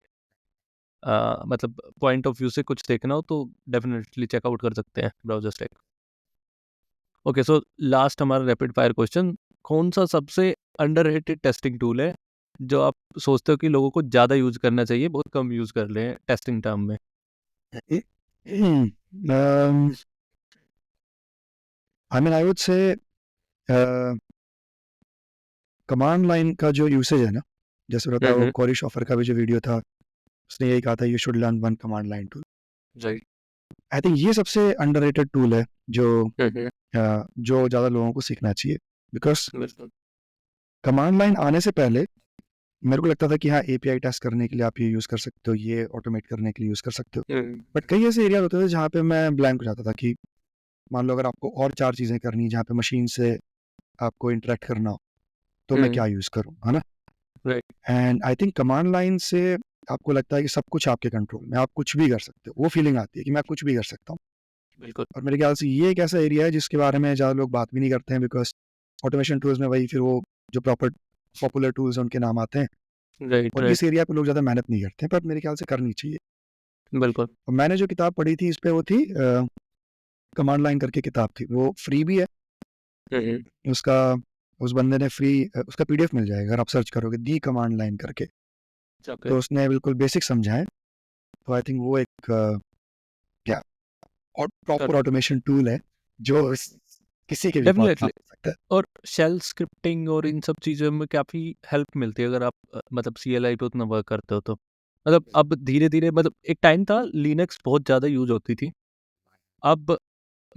मतलब पॉइंट ऑफ व्यू से कुछ देखना हो तो डेफ़िनेटली चेकआउट कर सकते हैं browser stack. Okay, so last हमारा रैपिड फायर क्वेश्चन, कौन-सा सबसे अंडररेटेड टेस्टिंग टूल है, जो आप सोचते हो कि लोगों को ज़्यादा यूज़ करना चाहिए, बहुत कम यूज़ कर रहे हैं टेस्टिंग टर्म में? I mean I would say command line का जो यूसेज है ना, जैसे हुँ, बताया वो हुँ। कॉरी शॉफर का भी जो वीडियो था, उसने यही कहा था, you should learn one command line tool. Right. I think ये सबसे अंडररेटेड टूल है जो हुँ, हुँ। जो ज़्यादा लोगों को सीखना चाहिए। बिकॉज बिल्कुल। कमांड लाइन आने से पहले मेरे को लगता था कि हाँ, एपीआई टेस्ट करने के लिए आप ये यूज़ कर सकते हो, ये ऑटोमेट करने के लिए यूज़ कर सकते हो। हुँ, बट कई ऐसे एरिया होते थे जहाँ पे मैं ब्लैंक हो जाता था कि मान लो अगर आपको और 4 चीज़ें करनी है जहाँ पे मशीन से आपको इंटरेक्ट करना हो, तो मैं हुँ, क्या यूज़ करूँ, है ना? Right. And I think command line से आपको लगता है कि सब कुछ आपके कंट्रोल में, आप कुछ भी कर सकते हो। वो फीलिंग आती है कि मैं कुछ भी कर सकता हूँ। बिल्कुल। और मेरे ख्याल से ये एक ऐसा एरिया है जिसके बारे में ज़्यादा लोग बात भी नहीं करते हैं, बिकॉज़ ऑटोमेशन टूल्स में वही फिर वो जो प्रॉपर पॉपुलर टूल्स हैं उनके नाम आते हैं, राइट, और राइट। इस एरिया पे लोग ज़्यादा मेहनत नहीं करते हैं, पर मेरे ख्याल से करनी चाहिए। बिल्कुल। और मैंने जो किताब पढ़ी थी इस पे वो थी कमांड लाइन करके किताब थी, वो फ्री भी है। हुँ, हुँ। उसका उस बंदे ने फ्री उसका पीडीएफ मिल जाएगा अगर आप सर्च करोगे दी कमांड लाइन करके। ओके। तो उसने बिल्कुल बेसिक समझा है। तो आई थिंक वो एक क्या और प्रॉपर करेक्ट। ऑटोमेशन टूल है जो किसी के भी बहुत काम डेफ़िनेटली। आ सकता है। और शेल स्क्रिप्टिंग और इन सब चीज़ों में काफ़ी हेल्प मिलती है अगर आप मतलब सीएलआई पे उतना वर्क करते हो तो। मतलब अब धीरे-धीरे मतलब एक टाइम था लिनक्स बहुत ज़्यादा यूज़ होती थी। अब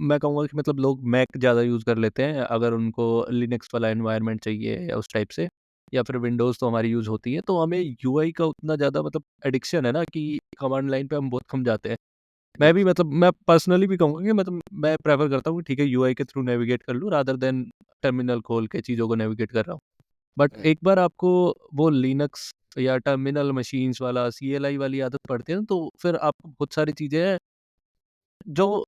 मैं कहूँगा कि मतलब लोग मैक ज़्यादा यूज़ कर लेते हैं अगर उनको लिनक्स वाला एनवायरनमेंट चाहिए या उस टाइप से, या फिर विंडोज़ तो हमारी यूज़ होती है, तो हमें यूआई का उतना ज़्यादा मतलब एडिक्शन है ना कि कमांड लाइन पे हम बहुत कम जाते हैं। मैं भी मतलब मैं पर्सनली भी कहूँगा कि मतलब मैं प्रेफ़र करता हूँ कि ठीक है यूआई के थ्रू नेविगेट कर लूँ रादर देन टर्मिनल खोल के चीज़ों को नेविगेट कर रहा हूँ। बट एक बार आपको वो लिनक्स या टर्मिनल मशीन्स वाला सीएलआई वाली आदत पड़ती है ना, तो फिर आपको बहुत सारी चीज़ें हैं जो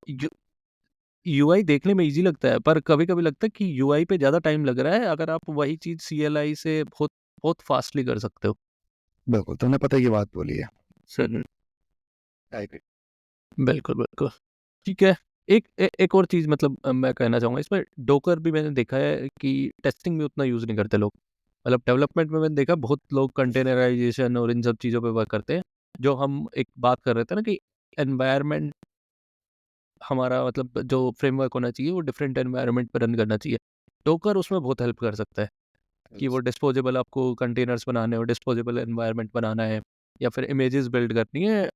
यूआई देखने में ईज़ी लगता है, पर कभी-कभी लगता है कि यूआई पे ज़्यादा टाइम लग रहा है, अगर आप वही चीज़ सीएलआई से बहुत बहुत फ़ास्टली कर सकते हो। बिल्कुल, तुमने पते की बात बोली है। हुँ, आई एग्री। बिल्कुल, बिल्कुल। ठीक है। एक और चीज़ मतलब मैं कहना चाहूँगा इसमें, डोकर भी मैंने देखा है कि टेस्टिंग में उतना यूज़ नहीं करते लोग। मतलब डेवलपमेंट में मैंने देखा बहुत लोग कंटेनराइज़ेशन और इन सब चीज़ों पे वर्क करते हैं। जो हम एक बात कर रहे थे ना कि एनवायरनमेंट हमारा मतलब जो फ्रेमवर्क होना चाहिए वो डिफरेंट एनवायरनमेंट पे रन करना चाहिए। डोकर उसमें बहुत हेल्प कर सकता है कि वो डिस्पोजेबल आपको कंटेनर्स बनाने हो, डिस्पोजेबल एनवायरनमेंट बनाना है या फिर इमेजेस बिल्ड करनी है,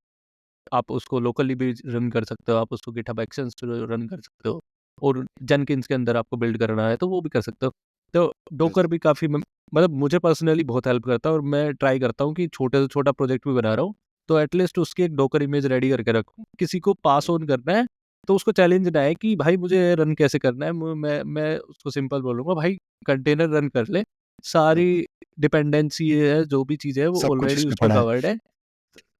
आप उसको लोकली भी रन कर सकते हो, आप उसको गिटहब एक्शंस पे रन कर सकते हो और जेनकिन्स के अंदर आपको बिल्ड करना है तो वो भी कर सकते हो। तो डोकर भी काफ़ी मतलब मुझे पर्सनली बहुत हेल्प करता है और मैं ट्राई करता हूँ कि छोटे से छोटा प्रोजेक्ट भी बना रहा हूँ, तो एटलीस्ट उसकी एक डोकर इमेज रेडी करके रखूँ। किसी को पास ऑन करना है, तो उसको चैलेंज ना है कि भाई मुझे रन कैसे करना है, मैं उसको सिंपल बोलूँगा भाई कंटेनर रन कर ले, सारी डिपेंडेंसी है, जो भी चीज़ है वो सब कुछ ऑलरेडी इसमें उसमें पड़ा है। कवर्ड है।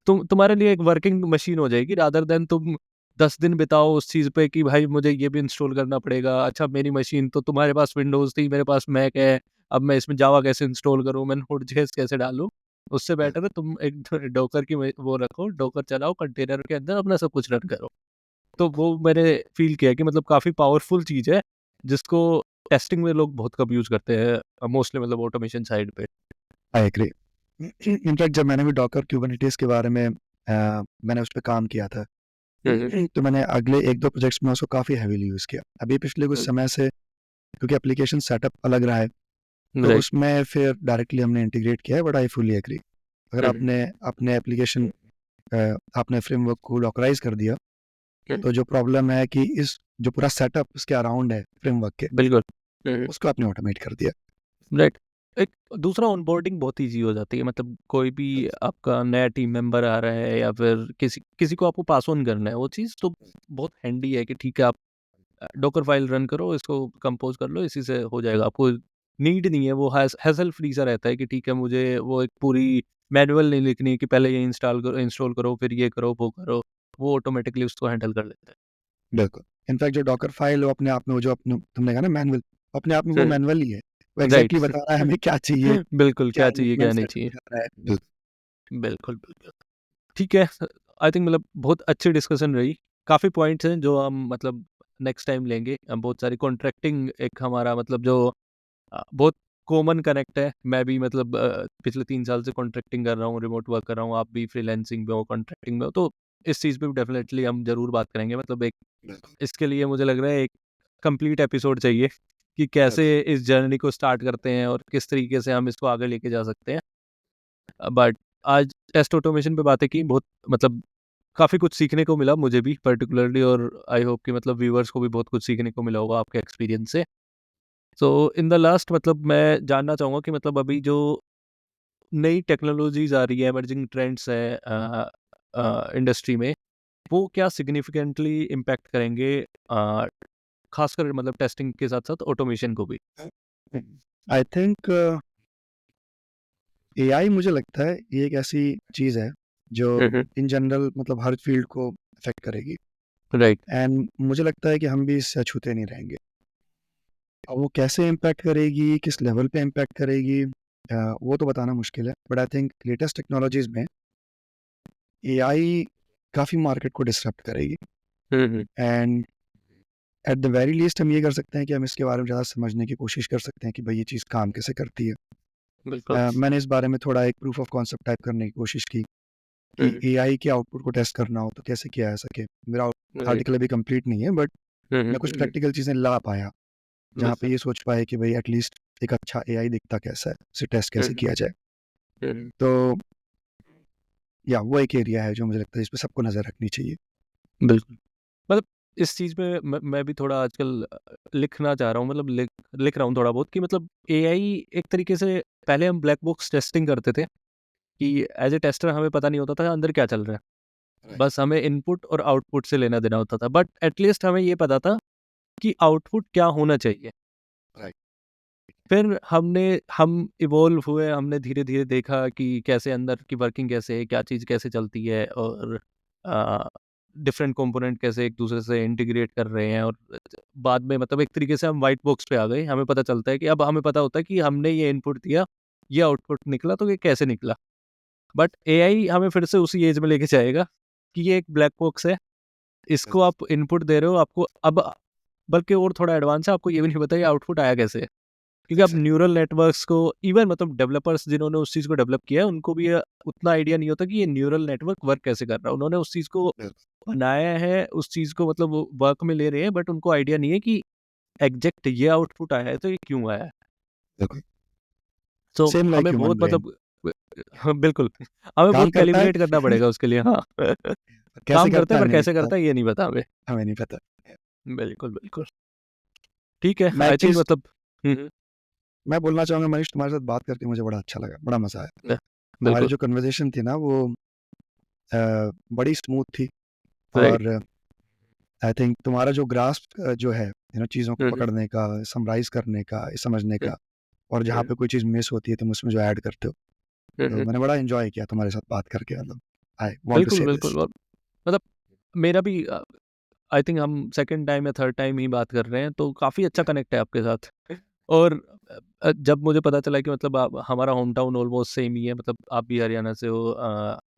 तुम्हारे लिए एक वर्किंग मशीन हो जाएगी रादर देन तुम 10 दिन बिताओ उस चीज़ पे कि भाई मुझे ये भी इंस्टॉल करना पड़ेगा। अच्छा मेरी मशीन तो तुम्हारे पास विंडोज़ थी, मेरे पास मैक है, अब मैं इसमें जावा कैसे इंस्टॉल करूँ, मैं नोड.जेएस कैसे डालूँ? उससे बेटर है तुम एक डोकर की वो रखो, डोकर चलाओ, कंटेनर के अंदर अपना सब कुछ रन करो। तो वो मैंने फ़ील किया कि मतलब काफ़ी पावरफुल चीज़ है, जिसको टेस्टिंग में लोग बहुत कम यूज़ करते हैं मोस्टली मतलब ऑटोमेशन साइड पे। I agree. इनफैक्ट जब मैंने भी डॉकर क्यूबरनेटिस के बारे में मैंने उस पे काम किया था। हुँ, हुँ। तो मैंने अगले 1-2 प्रोजेक्ट्स में उसको काफ़ी हेवीली यूज़ किया। अभी पिछले कुछ हुँ, समय से क्योंकि एप्लीकेशन सेटअप अलग रहा है, तो राइट। उसमें फिर डायरेक्टली हमने इंटीग्रेट किया है, बट आई फुली एग्री। अगर हुँ, हुँ, आपने अपने एप्लीकेशन आपने फ्रेमवर्क को डॉकराइज़ कर दिया, हुँ, तो जो प्रॉब्लम है कि इस जो पूरा सेटअप उसके अराउंड है फ्रेमवर्क के, बिल्कुल। हुँ, हुँ। उसको आपने ऑटोमेट कर दिया। राइट। एक दूसरा ऑनबोर्डिंग बहुत ईज़ी हो जाती है, मतलब कोई भी आपका नया टीम मेंबर आ रहा है या फिर किसी किसी को आपको पास ऑन करना है वो चीज़, तो बहुत हैंडी है कि ठीक है आप डॉकर फाइल रन करो, इसको कंपोज़ कर लो, इसी से हो जाएगा। आपको नीड नहीं है, वो हैसल फ्री सा रहता है कि ठीक है मुझे वो एक पूरी मैनुअल नहीं लिखनी है कि पहले ये इंस्टॉल करो, फिर ये करो, वो करो। वो ऑटोमेटिकली उसको हैंडल कर लेता है। बिल्कुल। इनफैक्ट जो डॉकर फाइल वो अपने आप में वो जो तुमने कहा ना मैनुअल, अपने आप में वो हुँ, मैनुअल ही है। वो राइट। एग्ज़ैक्टली बता रहा है हमें क्या चाहिए, बिल्कुल, क्या क्या चाहिए, क्या मूवमेंट नहीं सेटअप चाहिए। कर रहा है। बिल्कुल। बिल्कुल, बिल्कुल। ठीक है। आई थिंक मतलब बहुत अच्छी डिस्कशन रही। काफ़ी पॉइंट्स हैं जो हम मतलब नेक्स्ट टाइम लेंगे। बहुत सारी कॉन्ट्रैक्टिंग एक हमारा मतलब जो बहुत कॉमन कनेक्ट है। मैं भी मतलब पिछले 3 साल से कॉन्ट्रैक्टिंग कर रहा हूँ, रिमोट वर्क कर रहा हूँ, आप भी फ्रीलांसिंग में हो, कॉन्ट्रैक्टिंग में हो, तो इस चीज़ पे भी डेफ़िनेटली हम ज़रूर बात करेंगे। मतलब एक बिल्कुल, इसके लिए मुझे लग रहा है एक कंप्लीट एपिसोड चाहिए कि कैसे बिल्कुल। इस जर्नी को स्टार्ट करते हैं और किस तरीके से हम इसको आगे लेके जा सकते हैं। बट आज टेस्ट ऑटोमेशन पे बातें की, बहुत मतलब काफ़ी कुछ सीखने को मिला मुझे भी पर्टिकुलरली, और आई होप कि मतलब व्यूअर्स को भी बहुत कुछ सीखने को मिला होगा आपके एक्सपीरियंस से। सो इन द लास्ट मतलब मैं जानना चाहूँगा कि मतलब अभी जो नई टेक्नोलॉजीज़ आ रही है, इमर्जिंग ट्रेंड्स हैं इंडस्ट्री में, वो क्या सिग्निफिकेंटली इम्पैक्ट करेंगे खासकर मतलब टेस्टिंग के साथ-साथ ऑटोमेशन को भी? आई थिंक एआई मुझे लगता है ये एक ऐसी चीज़ है जो हुँ, हुँ। इन जनरल मतलब हर फील्ड को अफ़ेक्ट करेगी, राइट। एंड मुझे लगता है कि हम भी इससे अछूते नहीं रहेंगे। अब वो कैसे इम्पैक्ट करेगी, किस लेवल पे इम्पैक्ट करेगी, वो तो बताना मुश्किल है, but I think latest technologies में एआई काफ़ी मार्केट को डिसरप्ट करेगी, हुँ, हुँ। And at the very least हम ये कर सकते हैं कि हम इसके बारे में ज़्यादा समझने की कोशिश कर सकते हैं कि भाई ये चीज़ काम कैसे करती है। बिल्कुल। मैंने इस बारे में थोड़ा एक प्रूफ ऑफ कॉन्सेप्ट टाइप करने की कोशिश की हुँ, कि हुँ। एआई के आउटपुट को टेस्ट करना हो तो कैसे किया जा सके। मेरा राइट। आर्टिकल अभी कंप्लीट नहीं है, बट हुँ, हुँ, मैं कुछ हुँ, हुँ। प्रैक्टिकल चीज़ें ला पाया, जहाँ पे बिल्कुल। ये सोच पाए कि भाई एटलीस्ट एक अच्छा एआई दिखता कैसा है, उसे टेस्ट हुँ, कैसे हुँ। किया जाए। हुँ, हुँ। तो या वो एक एरिया है जो मुझे लगता है इस पे सबको नज़र रखनी चाहिए। बिल्कुल। मतलब इस चीज़ में मैं भी थोड़ा आजकल लिखना चाह रहा हूँ, मतलब लिख रहा हूँ थोड़ा बहुत कि मतलब एआई एक तरीके से, पहले हम ब्लैक बॉक्स टेस्टिंग करते थे कि एज ए टेस्टर हमें पता नहीं होता था अंदर क्या चल रहा है, राइट, बस हमें इनपुट और आउटपुट से लेना देना होता था, बट एटलीस्ट हमें ये पता था कि आउटपुट क्या होना चाहिए। राइट, फिर हम इवॉल्व हुए, हमने धीरे-धीरे देखा कि कैसे अंदर की वर्किंग कैसे है, क्या चीज़ कैसे चलती है, और डिफरेंट कंपोनेंट कैसे एक दूसरे से इंटीग्रेट कर रहे हैं, और बाद में मतलब एक तरीके से हम व्हाइट बॉक्स पे आ गए। हमें पता चलता है कि अब हमें पता होता है कि हमने ये इनपुट दिया, ये आउटपुट निकला, तो ये कैसे निकला। बट एआई हमें फिर से उसी एज में लेके जाएगा कि ये एक ब्लैक बॉक्स है, इसको यस, आप इनपुट दे रहे हो, आपको अब बल्कि और थोड़ा एडवांस है, आपको ये भी नहीं पता ये आउटपुट आया कैसे है। क्योंकि अब एग्ज़ैक्टली, न्यूरल नेटवर्क्स को, इवन मतलब डेवलपर्स जिन्होंने उस चीज़ को डेवलप किया है, उनको भी ये उतना आइडिया नहीं होता कि ये न्यूरल नेटवर्क वर्क कैसे कर रहा है। उन्होंने उस चीज़ को बिल्कुल, बनाया है, उस चीज़ को मतलब वो वर्क में ले रहे हैं, बट उनको आइडिया नहीं है कि एग्ज़ैक्ट ये आउटपुट आया है, तो ये क्यों आया है। बिल्कुल। सो सेम लाइक हमें ह्यूमन बहुत ब्रेन, मतलब हाँ, बिल्कुल, हमें काम बहुत करता है कैलिब्रेट करना पड़ेगा उसके लिए, हाँ। कैसे काम करता करता है, है पर हमें नहीं कैसे पता, करता है ये नहीं पता हमें। हमें नहीं पता। बिल्कुल, बिल्कुल। ठीक है, मैं एक आई थिंक चीज़ मतलब हुँ, मैं बोलना चाहूँगा मनीष, तुम्हारे साथ बात करके मुझे बड़ा अच्छा लगा, बड़ा मज़ा आया। हुँ। हमारी बिल्कुल, जो कन्वर्सेशन थी ना वो बड़ी स्मूथ थी, राइट। और आई थिंक तुम्हारा जो ग्रास्प जो है चीज़ों को हुँ, हुँ, पकड़ने का, समराइज़ करने का, समझने हुँ, का, और जहाँ हुँ, पे कोई चीज़ मिस होती है तुम उसमें जो ऐड करते हो, हुँ, तो हुँ। मैंने बड़ा एन्जॉय किया तुम्हारे साथ बात करके, मतलब आई वांट टू बिल्कुल, से बिल्कुल, दिस। और मतलब मेरा भी आई थिंक हम सेकंड टाइम या थर्ड टाइम ही बात कर रहे हैं, तो काफ़ी अच्छा या कनेक्ट है आपके साथ। और जब मुझे पता चला कि मतलब आप, हमारा होम टाउन ऑलमोस्ट सेम ही है, मतलब आप भी हरियाणा से हो,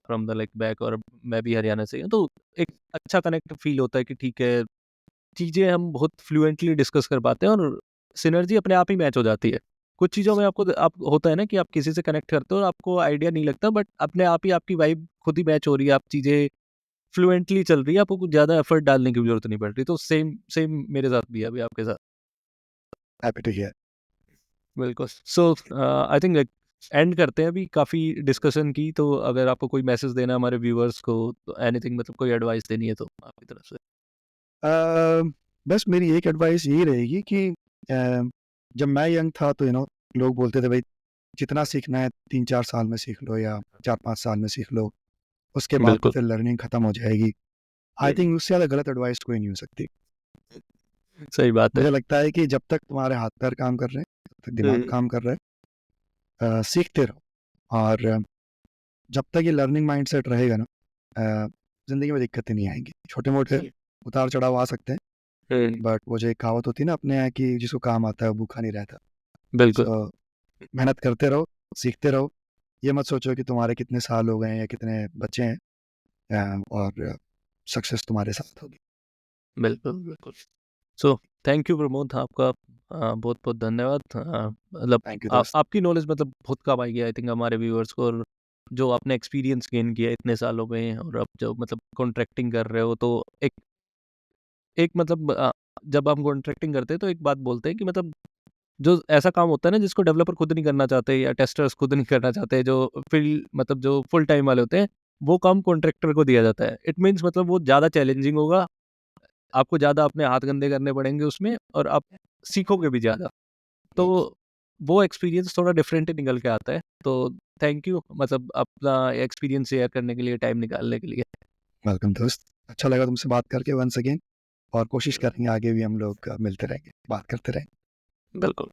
फ्रॉम द लाइक बैक, और मैं भी हरियाणा से ही हूँ, तो एक अच्छा कनेक्ट फ़ील होता है कि ठीक है, चीज़ें हम बहुत फ्लुएंटली डिस्कस कर पाते हैं, और सिनर्जी अपने आप ही मैच हो जाती है। कुछ चीज़ों में आपको आप होता है ना कि आप किसी से कनेक्ट करते हो और आपको आइडिया नहीं लगता, बट अपने आप ही आपकी वाइब खुद ही मैच हो रही है, आप चीज़ें फ्लुएंटली चल रही है, आपको कुछ ज़्यादा एफर्ट डालने की भी ज़रूरत नहीं पड़ रही। तो सेम सेम मेरे साथ भी है अभी आपके साथ। Happy to here. बिल्कुल। सो आई थिंक एंड करते हैं, अभी काफ़ी डिस्कशन की, तो अगर आपको कोई मैसेज देना है हमारे व्यूअर्स को, तो एनीथिंग मतलब कोई एडवाइस देनी है तो आपकी तरफ से? बस मेरी एक एडवाइस यही रहेगी कि जब मैं यंग था तो लोग बोलते थे भाई जितना सीखना है 3-4 साल में सीख लो या 4-5 साल में सीख लो, उसके बाद तो बिल्कुल। फिर लर्निंग खत्म हो जाएगी। आई हुँ, थिंक उससे ज़्यादा गलत एडवाइस कोई नहीं हो सकती। सही बात है। मुझे लगता है कि जब तक तुम्हारे हाथ-पैर काम कर रहे हैं, जब तक दिमाग हुँ, काम कर रहा है, सीखते रहो, और जब तक ये लर्निंग माइंडसेट रहेगा ना, ज़िंदगी में दिक्कतें नहीं आएँगी। छोटे-मोटे उतार-चढ़ाव आ सकते हैं, हुँ, बट वो जो एक कहावत होती है ना अपने यहाँ की, जिसको काम आता है वो भूखा नहीं रहता। बिल्कुल। सो मेहनत करते रहो, सीखते रहो। ये मत सोचो कि तुम्हारे कितने साल हो गए हैं या कितने बचे हैं, और सक्सेस तुम्हारे साथ होगी। बिल्कुल, बिल्कुल। सो थैंक यू प्रमोद, आपका बहुत-बहुत धन्यवाद। मतलब थैंक यू दोस्त। आपकी नॉलेज मतलब बहुत काम आएगी आई थिंक हमारे व्यूअर्स को, और जो आपने एक्सपीरियंस गेन किया है इतने सालों में, और अब जो मतलब कॉन्ट्रैक्टिंग कर रहे हो, तो एक एक मतलब जब हम कॉन्ट्रैक्टिंग करते हैं तो एक बात बोलते हैं कि मतलब जो ऐसा काम होता है ना जिसको डेवलपर खुद नहीं करना चाहते, या टेस्टर्स खुद नहीं करना चाहते, जो फील्ड मतलब जो फुल टाइम वाले होते हैं, वो काम कॉन्ट्रैक्टर को दिया जाता है। इट मीन्स मतलब वो ज़्यादा चैलेंजिंग होगा, आपको ज़्यादा अपने हाथ गंदे करने पड़ेंगे उसमें, और आप सीखोगे भी ज़्यादा। तो बिल्कुल। वो एक्सपीरियंस थोड़ा डिफरेंट ही निकल के आता है। तो थैंक यू मतलब अपना एक्सपीरियंस शेयर करने के लिए, टाइम निकालने के लिए। वेलकम दोस्त। अच्छा लगा तुमसे बात करके वंस अगेन, और कोशिश करेंगे आगे भी हम लोग मिलते रहेंगे, बात करते रहेंगे। बिल्कुल।